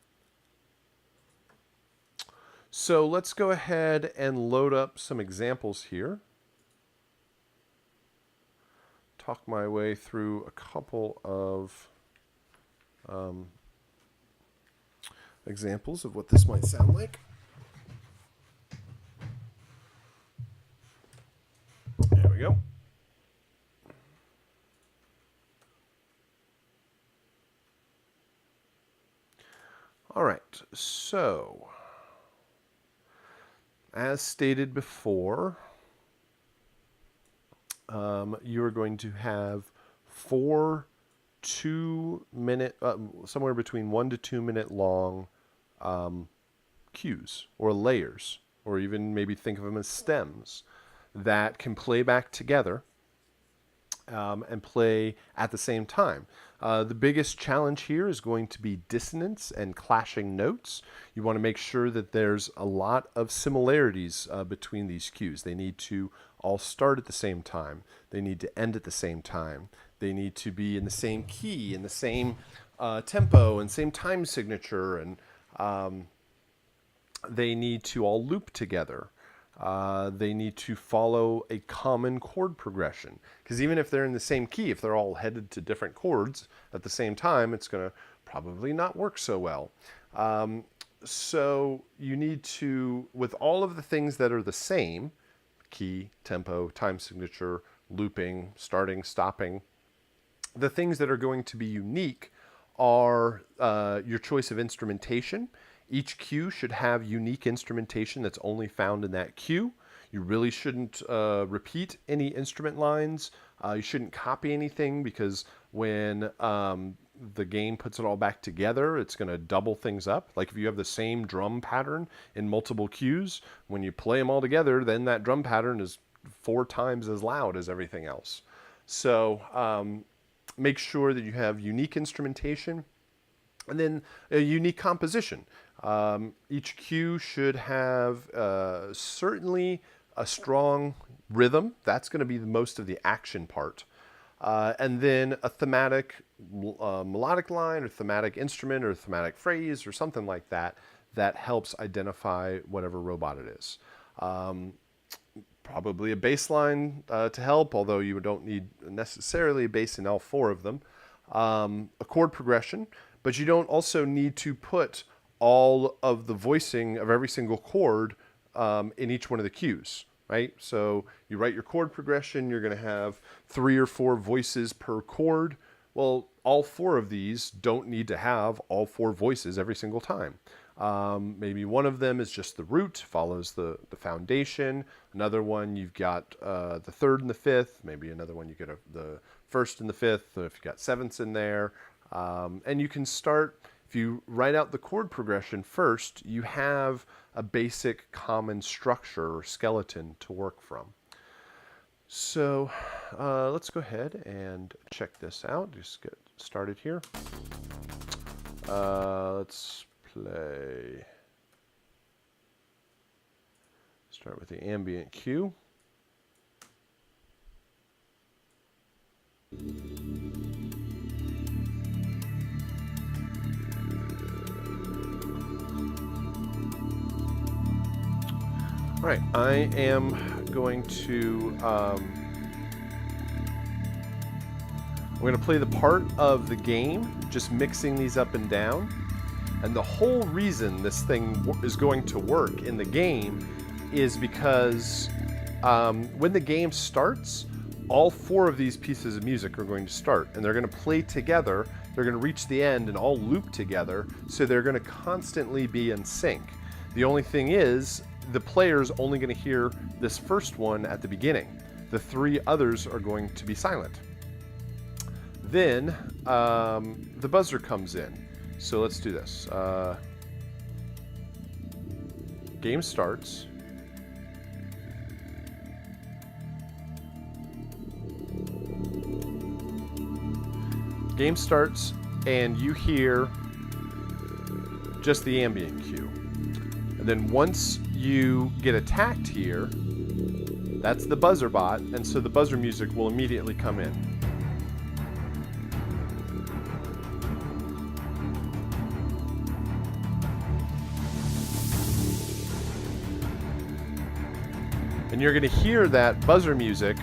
So let's go ahead and load up some examples here. Talk my way through a couple of examples of what this might sound like. There we go. All right, so as stated before, you are going to have 4 2-minute, somewhere between 1 to 2 minute long cues or layers, or even maybe think of them as stems, that can play back together and play at the same time. The biggest challenge here is going to be dissonance and clashing notes. You want to make sure that there's a lot of similarities between these cues. They need to all start at the same time. They need to end at the same time. They need to be in the same key, in the same tempo and same time signature, and they need to all loop together. They need to follow a common chord progression, because even if they're in the same key, if they're all headed to different chords at the same time, it's going to probably not work so well. So you need to, with all of the things that are the same, key, tempo, time signature, looping, starting, stopping, the things that are going to be unique are your choice of instrumentation. Each cue should have unique instrumentation that's only found in that cue. You really shouldn't repeat any instrument lines. You shouldn't copy anything, because when the game puts it all back together, it's going to double things up. Like if you have the same drum pattern in multiple cues, when you play them all together, then that drum pattern is 4 times as loud as everything else. So make sure that you have unique instrumentation, and then a unique composition. Each cue should have certainly a strong rhythm. That's going to be the most of the action part. And then a thematic melodic line, or thematic instrument, or thematic phrase, or something like that, that helps identify whatever robot it is. Probably a bass line to help, although you don't need necessarily a bass in all 4 of them. A chord progression, but you don't also need to put all of the voicing of every single chord in each one of the cues, right? So you write your chord progression, you're going to have 3 or 4 voices per chord. Well, all 4 of these don't need to have all 4 voices every single time. Maybe one of them is just the root, follows the foundation. Another one, you've got the 3rd and the 5th. Maybe another one, you get the 1st and the 5th, if you've got 7ths in there. And you can start, if you write out the chord progression first, you have a basic common structure or skeleton to work from. So let's go ahead and check this out. Just get started here. Let's play. Start with the ambient cue. All right, I am going to I'm going to play the part of the game, just mixing these up and down. And the whole reason this thing is going to work in the game is because when the game starts, all 4 of these pieces of music are going to start, and they're going to play together. They're going to reach the end and all loop together, so they're going to constantly be in sync. The only thing is, the player's only going to hear this first one at the beginning. The 3 others are going to be silent. Then the buzzer comes in. So let's do this. Game starts. Game starts, and you hear just the ambient cue. And then once you get attacked here, that's the buzzer bot, and so the buzzer music will immediately come in. And you're going to hear that buzzer music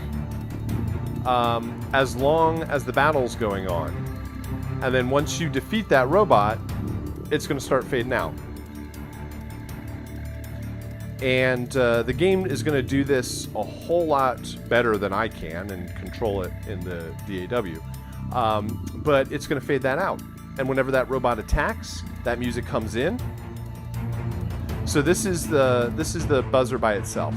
as long as the battle's going on. And then once you defeat that robot, it's going to start fading out. And the game is going to do this a whole lot better than I can and control it in the DAW. But it's going to fade that out. And whenever that robot attacks, that music comes in. So this is the buzzer by itself.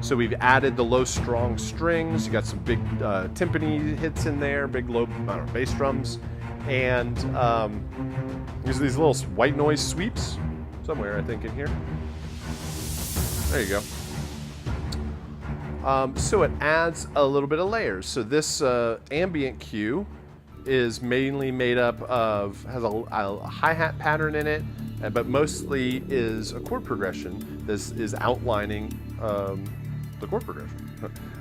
So we've added the low strong strings. You got some big timpani hits in there, big low bass drums, and there's these little white noise sweeps somewhere, I think, in here. There you go. So it adds a little bit of layers. So this ambient cue is mainly made up of, has a hi-hat pattern in it, but mostly is a chord progression. This is outlining the chord progression.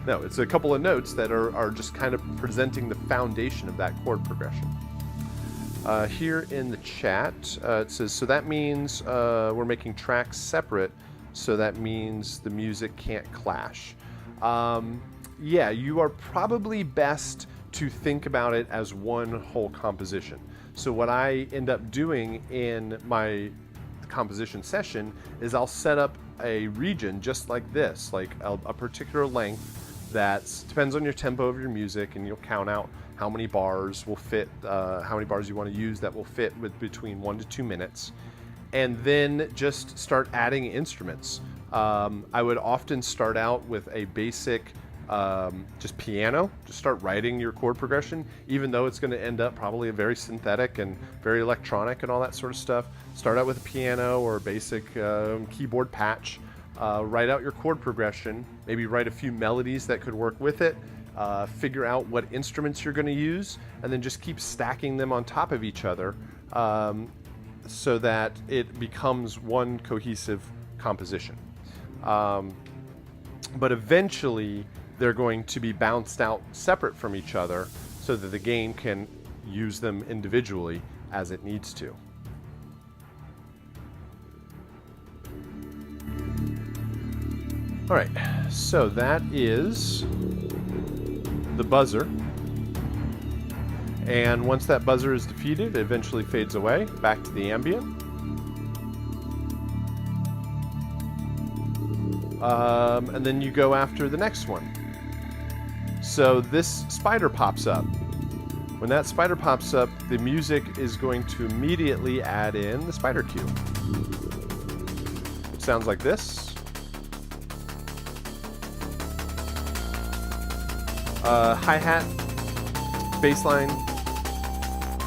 No, it's a couple of notes that are just kind of presenting the foundation of that chord progression. Here in the chat, it says, so that means we're making tracks separate so that means the music can't clash. Yeah, you are probably best to think about it as one whole composition. So what I end up doing in my composition session is I'll set up a region just like this, like a particular length that depends on your tempo of your music, and you'll count out how many bars will fit, how many bars you want to use that will fit with between 1 to 2 minutes, and then just start adding instruments. I would often start out with a basic just piano. Just start writing your chord progression, even though it's going to end up probably a very synthetic and very electronic and all that sort of stuff. Start out with a piano or a basic keyboard patch. Write out your chord progression, maybe write a few melodies that could work with it, figure out what instruments you're going to use, and then just keep stacking them on top of each other so that it becomes one cohesive composition. But eventually they're going to be bounced out separate from each other so that the game can use them individually as it needs to. All right, so that is the buzzer. And once that buzzer is defeated, it eventually fades away back to the ambient. And then you go after the next one. So this spider pops up. When that spider pops up, the music is going to immediately add in the spider cue. It sounds like this. Hi-hat, bass line,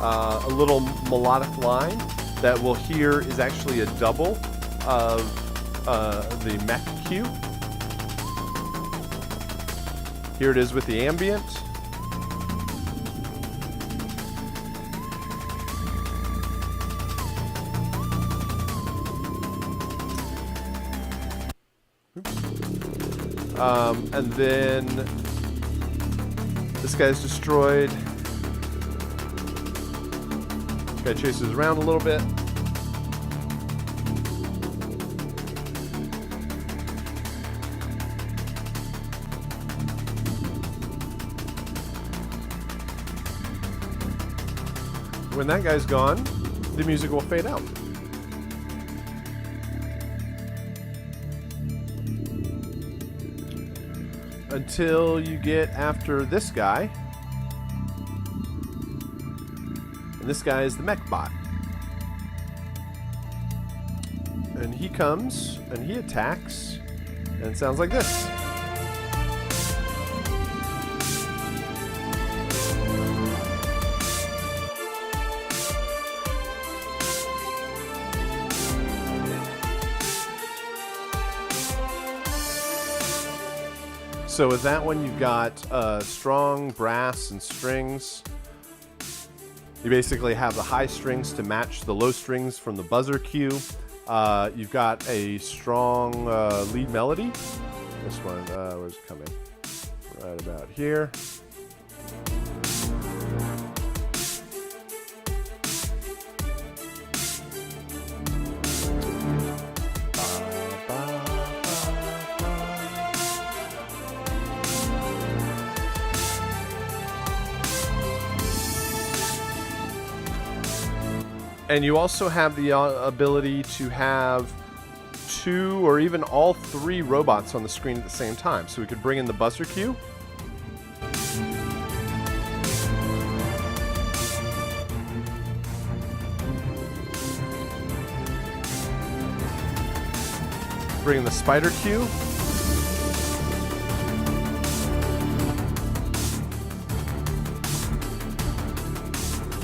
a little melodic line that we'll hear is actually a double of the mech cue. Here it is with the ambient. And then this guy's destroyed. This guy chases around a little bit. When that guy's gone, the music will fade out. Until you get after this guy. And this guy is the mech bot. And he comes and he attacks, and it sounds like this. So with that one, you've got strong brass and strings. You basically have the high strings to match the low strings from the buzzer cue. You've got a strong lead melody. This one, where's it coming? Right about here. And you also have the ability to have 2 or even all 3 robots on the screen at the same time. So we could bring in the buzzer cue. Bring in the spider cue.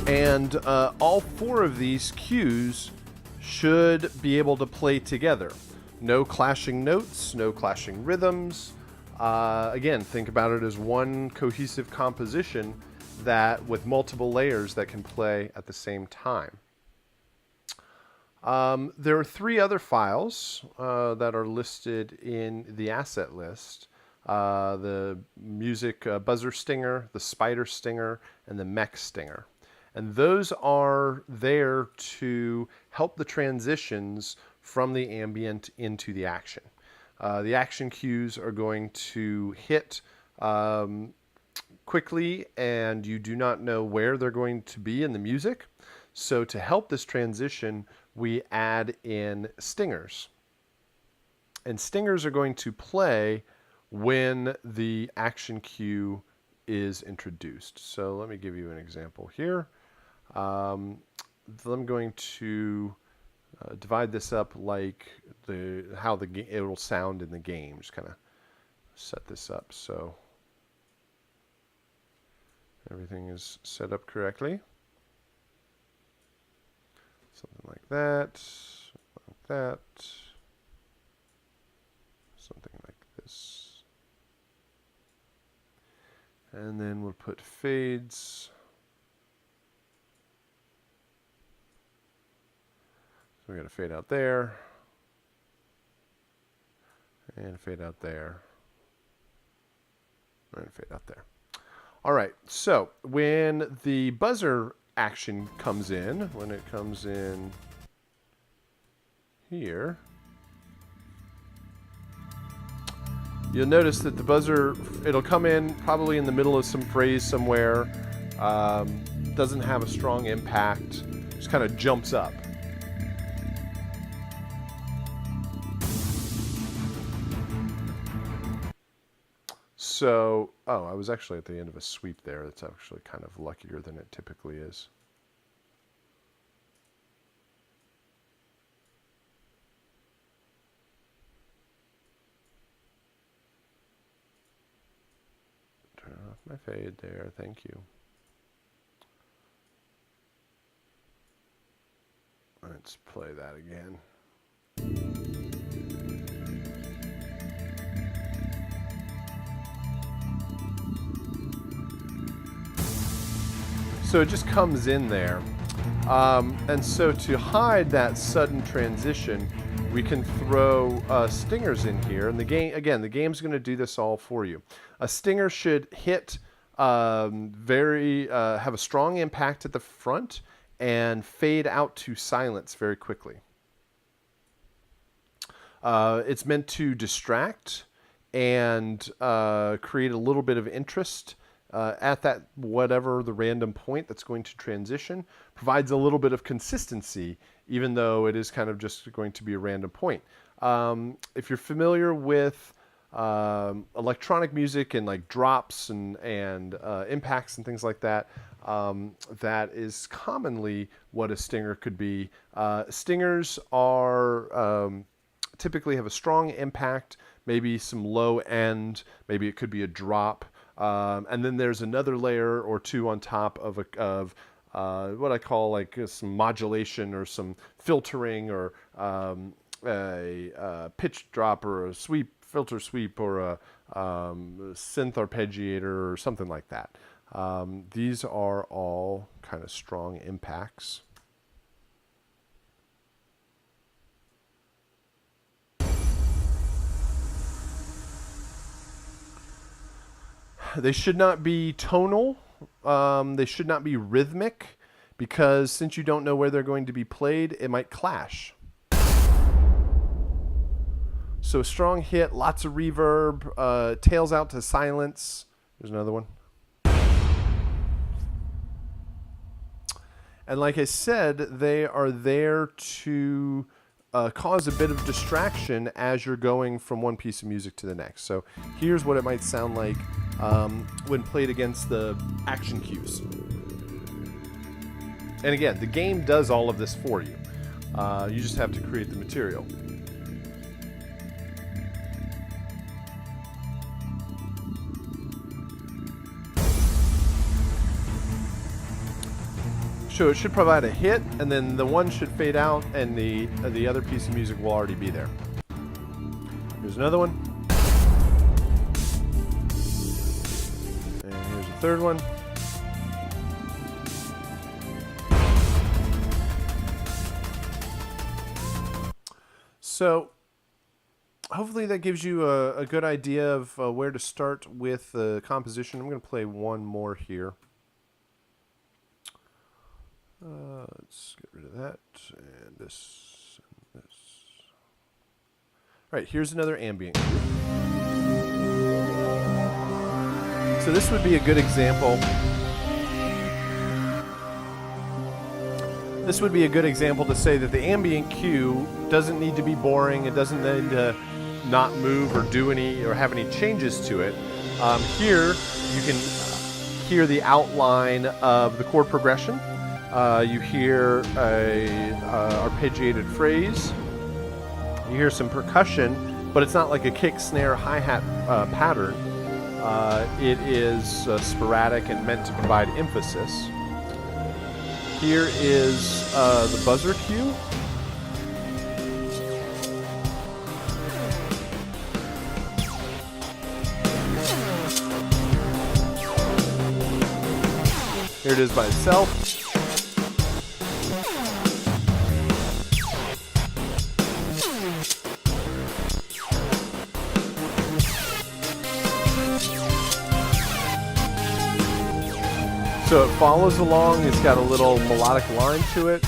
And all 4 of these cues should be able to play together. No clashing notes, no clashing rhythms. Again, think about it as one cohesive composition that with multiple layers that can play at the same time. There are 3 other files that are listed in the asset list. The music buzzer stinger, the spider stinger, and the mech stinger. And those are there to help the transitions from the ambient into the action. The action cues are going to hit quickly, and you do not know where they're going to be in the music. So to help this transition, we add in stingers. And stingers are going to play when the action cue is introduced. So let me give you an example here. I'm going to divide this up like how it will sound in the game. Just kind of set this up so everything is set up correctly. Something like that, something like this. And then we'll put fades. So we got a fade out there, and fade out there, and fade out there. All right, so when the buzzer action comes in, when it comes in here, you'll notice that the buzzer, it'll come in probably in the middle of some phrase somewhere, doesn't have a strong impact, just kind of jumps up. So, oh, I was actually at the end of a sweep there. That's actually kind of luckier than it typically is. Turn off my fade there. Thank you. Let's play that again. So it just comes in there. And so to hide that sudden transition, we can throw stingers in here. And the game, again, the game's going to do this all for you. A stinger should hit have a strong impact at the front and fade out to silence very quickly. It's meant to distract and create a little bit of interest at that whatever the random point that's going to transition. Provides a little bit of consistency, even though it is kind of just going to be a random point. If you're familiar with electronic music and like drops and impacts and things like that, that is commonly what a stinger could be. Stingers are typically have a strong impact, maybe some low end, maybe it could be a drop. And then there's another layer or two on top of what I call like some modulation or some filtering or a pitch drop or a sweep, filter sweep, or a synth arpeggiator or something like that. These are all kind of strong impacts. They should not be tonal. They should not be rhythmic, because since you don't know where they're going to be played, it might clash. So strong hit, lots of reverb, tails out to silence. There's another one. And like I said, they are there to cause a bit of distraction as you're going from one piece of music to the next. So here's what it might sound like when played against the action cues. And again, the game does all of this for you. You just have to create the material. So it should provide a hit, and then the one should fade out, and the other piece of music will already be there. Here's another one. And here's a third one. So hopefully that gives you a good idea of where to start with the composition. I'm going to play one more here. Let's get rid of that, and this, and this. All right, here's another ambient cue. So this would be a good example. This would be a good example to say that the ambient cue doesn't need to be boring. It doesn't need to not move or do any or have any changes to it. Here you can hear the outline of the chord progression. You hear a arpeggiated phrase. You hear some percussion, but it's not like a kick, snare, hi-hat pattern. It is sporadic and meant to provide emphasis. Here is the buzzer cue. Here it is by itself. So it follows along. It's got a little melodic line to it.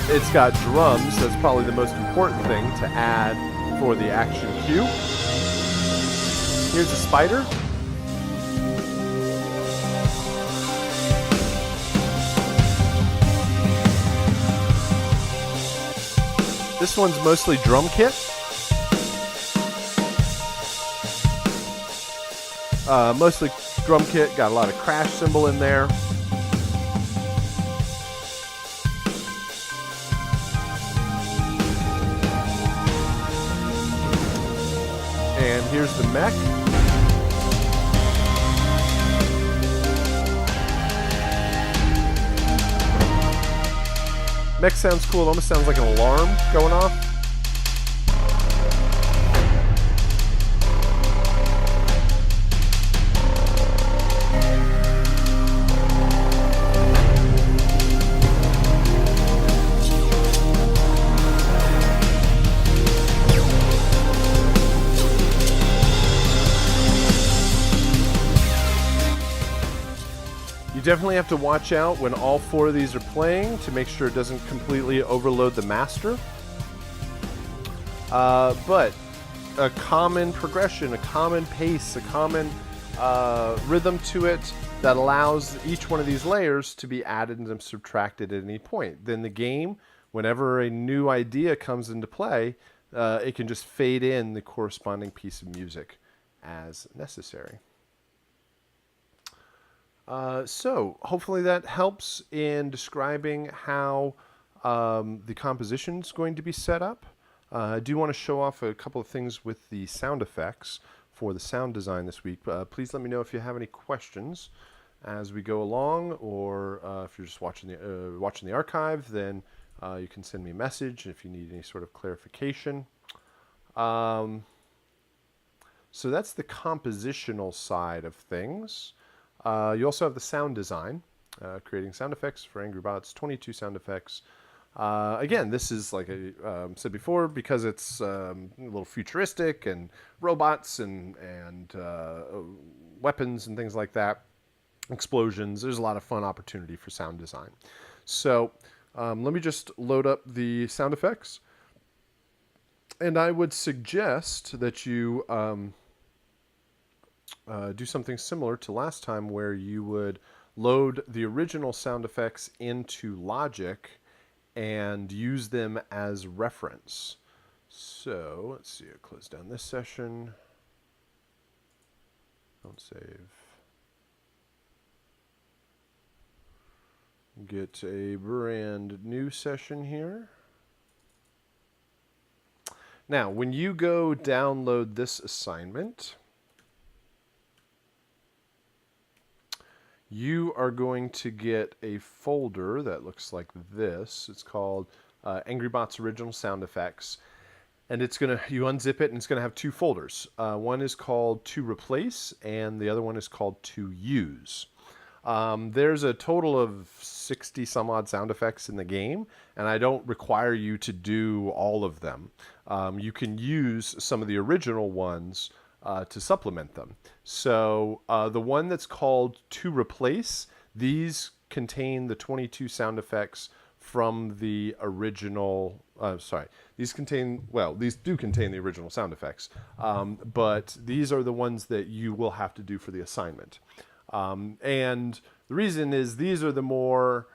It's got drums. That's probably the most important thing to add for the action cue. Here's a spider. This one's mostly drum kit. Mostly drum kit, got a lot of crash cymbal in there. And here's the mech. Mech sounds cool, it almost sounds like an alarm going off. You definitely have to watch out when all four of these are playing to make sure it doesn't completely overload the master. But a common progression, a common pace, a common rhythm to it that allows each one of these layers to be added and subtracted at any point. Then the game, whenever a new idea comes into play, it can just fade in the corresponding piece of music as necessary. So hopefully that helps in describing how the composition is going to be set up. I do want to show off a couple of things with the sound effects for the sound design this week. Please let me know if you have any questions as we go along, or if you're just watching the archive, then you can send me a message if you need any sort of clarification. So that's the compositional side of things. You also have the sound design, creating sound effects for Angry Bots, 22 sound effects. Again, this is, like I said before, because it's a little futuristic and robots and weapons and things like that, explosions, there's a lot of fun opportunity for sound design. So let me just load up the sound effects. And I would suggest that you do something similar to last time, where you would load the original sound effects into Logic and use them as reference. So let's see, I'll close down this session. Don't save. Get a brand new session here. Now, when you go download this assignment, you are going to get a folder that looks like this. It's called Angry Bots Original Sound Effects. And it's going to, you unzip it, and it's going to have two folders. One is called To Replace, and the other one is called To Use. There's a total of 60 some odd sound effects in the game, and I don't require you to do all of them. You can use some of the original ones to supplement them. So the one that's called To Replace, these contain the 22 sound effects from the original. Sorry, these do contain the original sound effects, but these are the ones that you will have to do for the assignment. And the reason is these are the more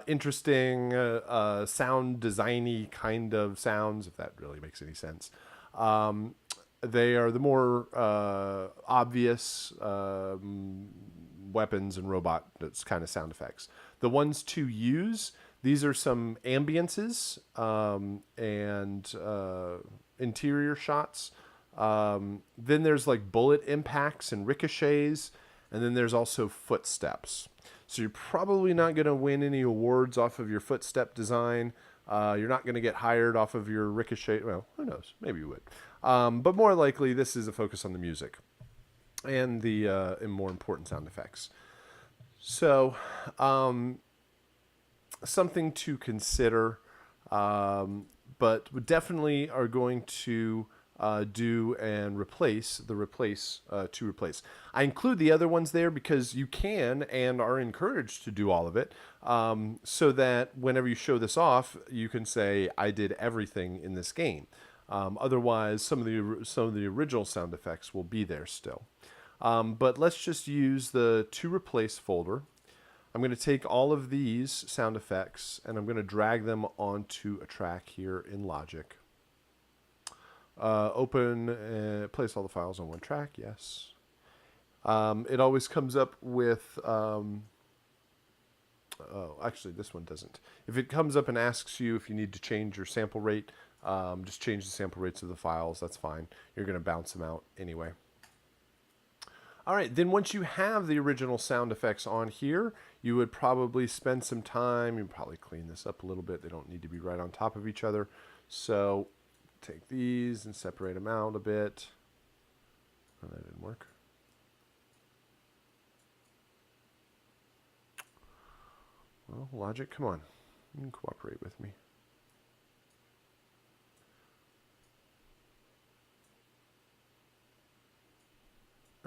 interesting, sound designy kind of sounds, if that really makes any sense. They are the more obvious weapons and robot kind of sound effects. The ones to use, these are some ambiances and interior shots. Then there's like bullet impacts and ricochets, and then there's also footsteps. So you're probably not going to win any awards off of your footstep design. You're not going to get hired off of your ricochet. Well, who knows? Maybe you would. But more likely, this is a focus on the music and the and more important sound effects. So, something to consider, but we definitely are going to do and replace. I include the other ones there because you can and are encouraged to do all of it, so that whenever you show this off, you can say, "I did everything in this game." Otherwise, some of the original sound effects will be there still. But let's just use the to replace folder. I'm going to take all of these sound effects and I'm going to drag them onto a track here in Logic. Open, place all the files on one track, yes. It always comes up with, actually this one doesn't. If it comes up and asks you if you need to change your sample rate, just change the sample rates of the files, that's fine. You're going to bounce them out anyway. All right, then once you have the original sound effects on here, you would probably spend some time, you'd probably clean this up a little bit. They don't need to be right on top of each other. So take these and separate them out a bit. Oh, that didn't work. Well, Logic, come on. You can cooperate with me.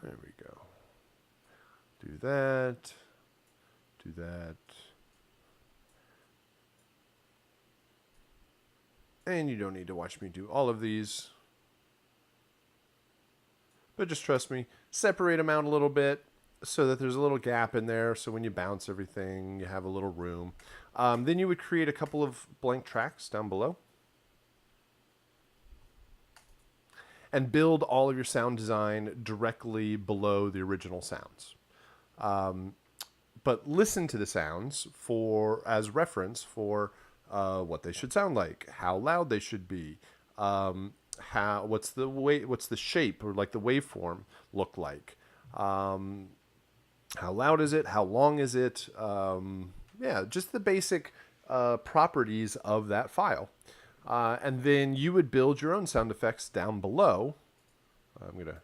There we go. Do that. Do that. And you don't need to watch me do all of these. But just trust me, separate them out a little bit so that there's a little gap in there. So when you bounce everything, you have a little room. Then you would create a couple of blank tracks down below. And build all of your sound design directly below the original sounds. But listen to the sounds as reference for what they should sound like, how loud they should be, what's the shape or like the waveform look like, how loud is it, how long is it, yeah, just the basic properties of that file. And then you would build your own sound effects down below. I'm going to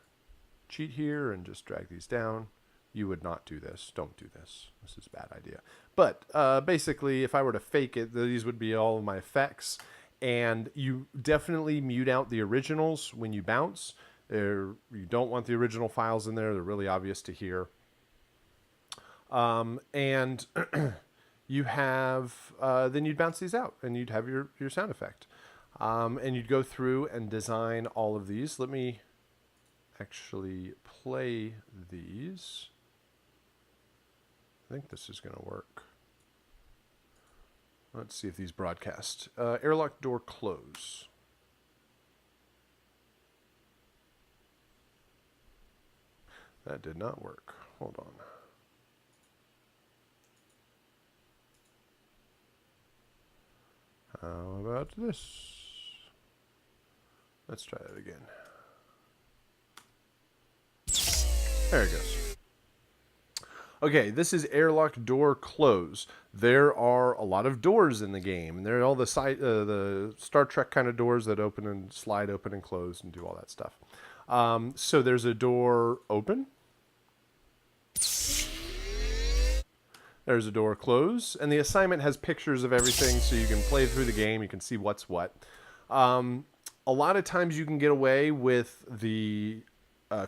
cheat here and just drag these down. You would not do this. Don't do this. This is a bad idea. But basically, if I were to fake it, these would be all of my effects. And you definitely mute out the originals when you bounce. You don't want the original files in there. They're really obvious to hear. And you have, then you'd bounce these out and you'd have your sound effect. And you'd go through and design all of these. Let me actually play these. I think this is going to work. Let's see if these broadcast. Airlock door close. That did not work. Hold on. How about this? Let's try that again. There it goes. Okay, this is airlock door close. There are a lot of doors in the game. There are all the Star Trek kind of doors that open and slide open and close and do all that stuff. So there's a door open. There's a door close. And the assignment has pictures of everything so you can play through the game. You can see what's what. A lot of times you can get away with the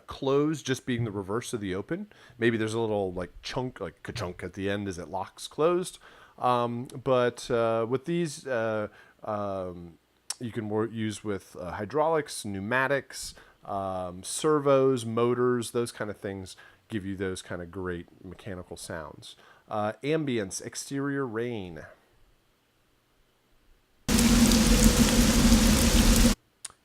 close just being the reverse of the open. Maybe there's a little like chunk, like ka-chunk at the end as it locks closed. But with these, you can use with hydraulics, pneumatics, servos, motors, those kind of things give you those kind of great mechanical sounds. Ambience, exterior rain.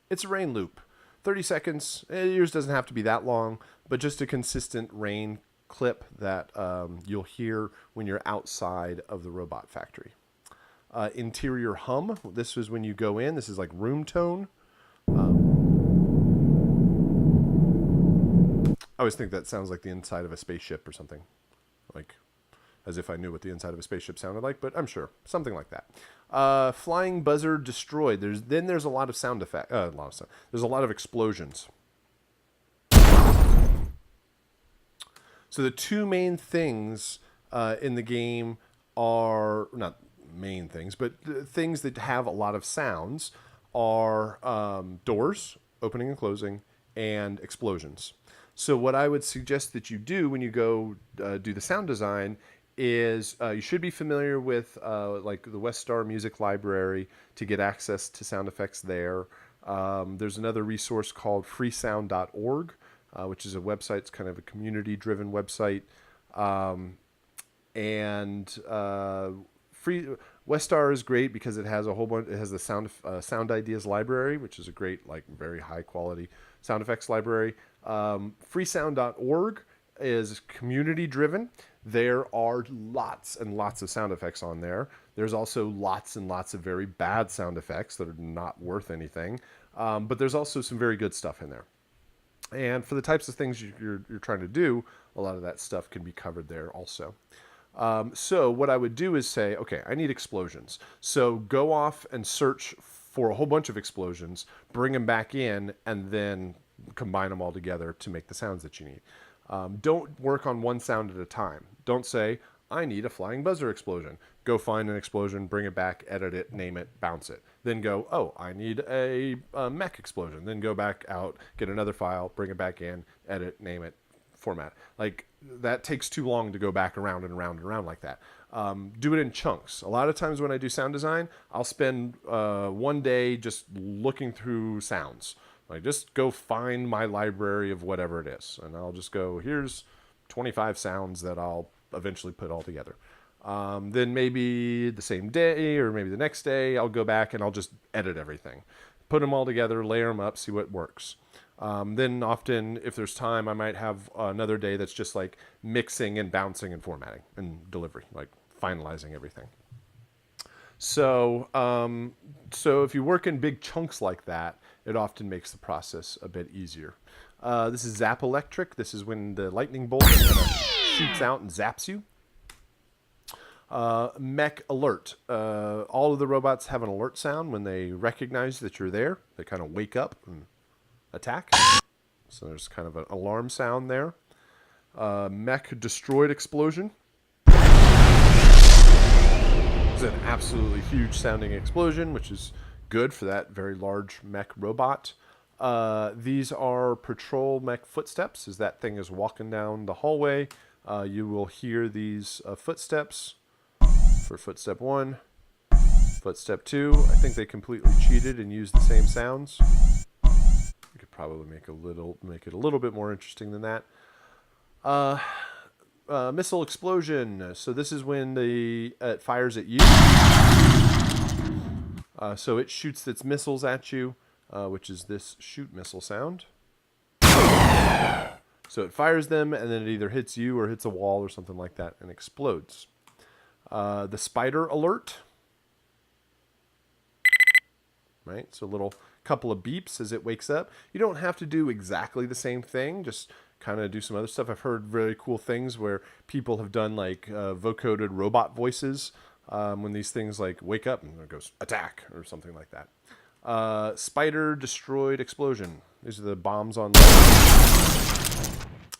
It's a rain loop. 30 seconds. Yours doesn't have to be that long, but just a consistent rain clip that you'll hear when you're outside of the robot factory. Interior hum. This is when you go in. This is like room tone. I always think that sounds like the inside of a spaceship or something. Like, as if I knew what the inside of a spaceship sounded like, but I'm sure. Something like that. Flying buzzer destroyed. There's a lot of sound effect. There's a lot of explosions. So the two main things in the game are, not main things, but things that have a lot of sounds are doors, opening and closing, and explosions. So what I would suggest that you do when you go do the sound design is you should be familiar with like the Westar Music Library to get access to sound effects there. There's another resource called freesound.org, which is a website. It's kind of a community-driven website. Westar is great because it has a whole bunch. It has the sound ideas library, which is a great, like, very high quality sound effects library. Freesound.org is community driven. There are lots and lots of sound effects on there. There's also lots and lots of very bad sound effects that are not worth anything. But there's also some very good stuff in there. And for the types of things you're trying to do, a lot of that stuff can be covered there also. So what I would do is say, okay, I need explosions. So go off and search for a whole bunch of explosions, bring them back in, and then combine them all together to make the sounds that you need. Don't work on one sound at a time. Don't say, I need a flying buzzer explosion. Go find an explosion, bring it back, edit it, name it, bounce it. Then go, oh, I need a mech explosion. Then go back out, get another file, bring it back in, edit, name it, format. Like, that takes too long to go back around and around and around like that. Do it in chunks. A lot of times when I do sound design, I'll spend one day just looking through sounds. Like, just go find my library of whatever it is. And I'll just go, here's 25 sounds that I'll eventually put all together. Then maybe the same day or maybe the next day, I'll go back and I'll just edit everything. Put them all together, layer them up, see what works. Then often, if there's time, I might have another day that's just like mixing and bouncing and formatting and delivery, like finalizing everything. So if you work in big chunks like that, it often makes the process a bit easier. This is zap electric. This is when the lightning bolt kind of shoots out and zaps you. Mech alert. All of the robots have an alert sound when they recognize that you're there. They kind of wake up and attack. So there's kind of an alarm sound there. Mech destroyed explosion. It's an absolutely huge sounding explosion, which is good for that very large mech robot. These are patrol mech footsteps. As that thing is walking down the hallway, you will hear these footsteps for footstep 1, footstep 2. I think they completely cheated and used the same sounds. We could probably make it a little bit more interesting than that. Missile explosion. So this is when it fires at you. So it shoots its missiles at you, which is this shoot missile sound. So it fires them, and then it either hits you or hits a wall or something like that and explodes. The spider alert. Right? So a little couple of beeps as it wakes up. You don't have to do exactly the same thing. Just kind of do some other stuff. I've heard really cool things where people have done like vocoded robot voices when these things like wake up and it goes attack or something like that. Spider destroyed explosion. These are the bombs on the...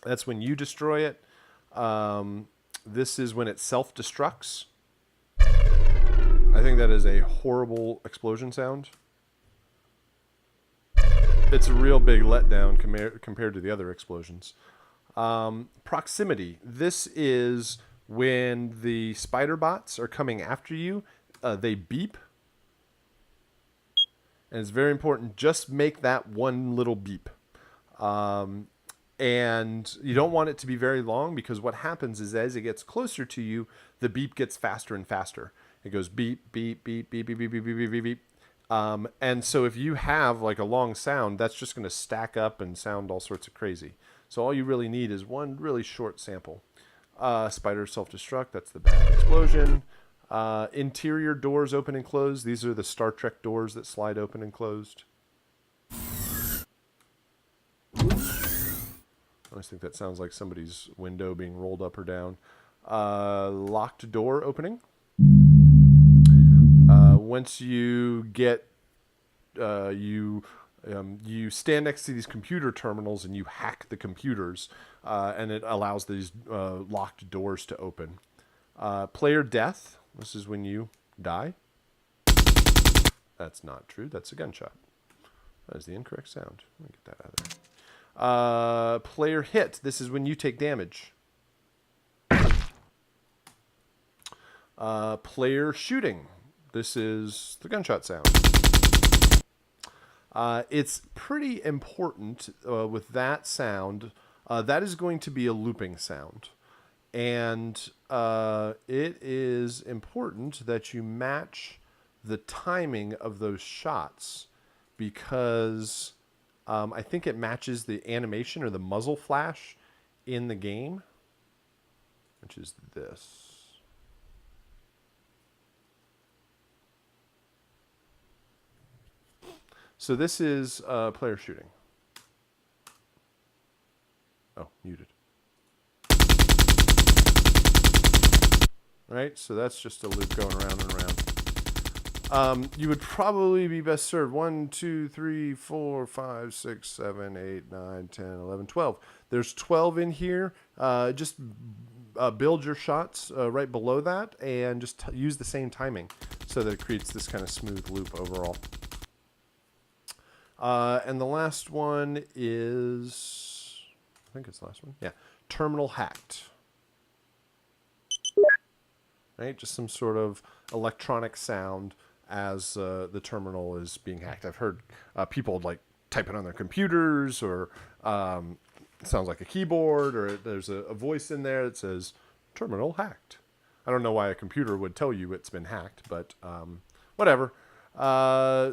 That's when you destroy it. This is when it self-destructs. I think that is a horrible explosion sound. It's a real big letdown compared to the other explosions. Proximity. This is when the spider bots are coming after you, they beep. And it's very important, just make that one little beep. And you don't want it to be very long, because what happens is as it gets closer to you, the beep gets faster and faster. It goes beep, beep, beep, beep, beep, beep, beep, beep, beep, beep, beep. And so if you have like a long sound, that's just going to stack up and sound all sorts of crazy. So all you really need is one really short sample. Spider self-destruct, that's the bad explosion. Interior doors open and close. These are the Star Trek doors that slide open and closed. I always think that sounds like somebody's window being rolled up or down. Locked door opening. Once you get, you stand next to these computer terminals and you hack the computers, and it allows these locked doors to open. Player death. This is when you die. That's not true. That's a gunshot. That is the incorrect sound. Let me get that out of there. Player hit. This is when you take damage. Player shooting. This is the gunshot sound. It's pretty important with that sound. That is going to be a looping sound. And it is important that you match the timing of those shots, because I think it matches the animation or the muzzle flash in the game, which is this. So this is player shooting. Oh, muted. Right, so that's just a loop going around and around. You would probably be best served 1, 2, 3, 4, 5, 6, 7, 8, 9, 10, 11, 12. There's 12 in here. Just build your shots right below that, and just use the same timing so that it creates this kind of smooth loop overall. And the last one is, I think it's the last one. Yeah, terminal hacked. Right, just some sort of electronic sound as the terminal is being hacked. I've heard people like typing on their computers, or it sounds like a keyboard, or there's a voice in there that says terminal hacked. I don't know why a computer would tell you it's been hacked, but whatever.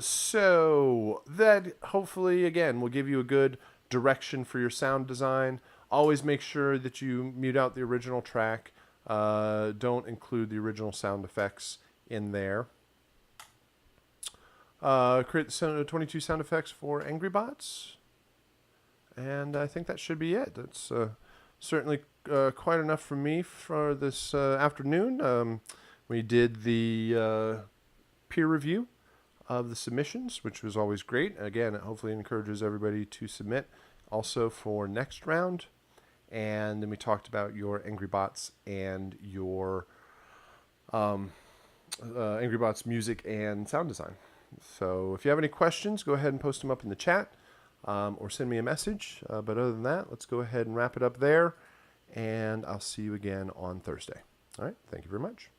So that hopefully, again, will give you a good direction for your sound design. Always make sure that you mute out the original track. Don't include the original sound effects in there. Create the 22 sound effects for Angry Bots. And I think that should be it. That's certainly quite enough from me for this afternoon. We did the peer review of the submissions, which was always great. Again, it hopefully encourages everybody to submit also for next round. And then we talked about your Angry Bots and your Angry Bots music and sound design. So if you have any questions, go ahead and post them up in the chat, or send me a message. But other than that, let's go ahead and wrap it up there. And I'll see you again on Thursday. All right. Thank you very much.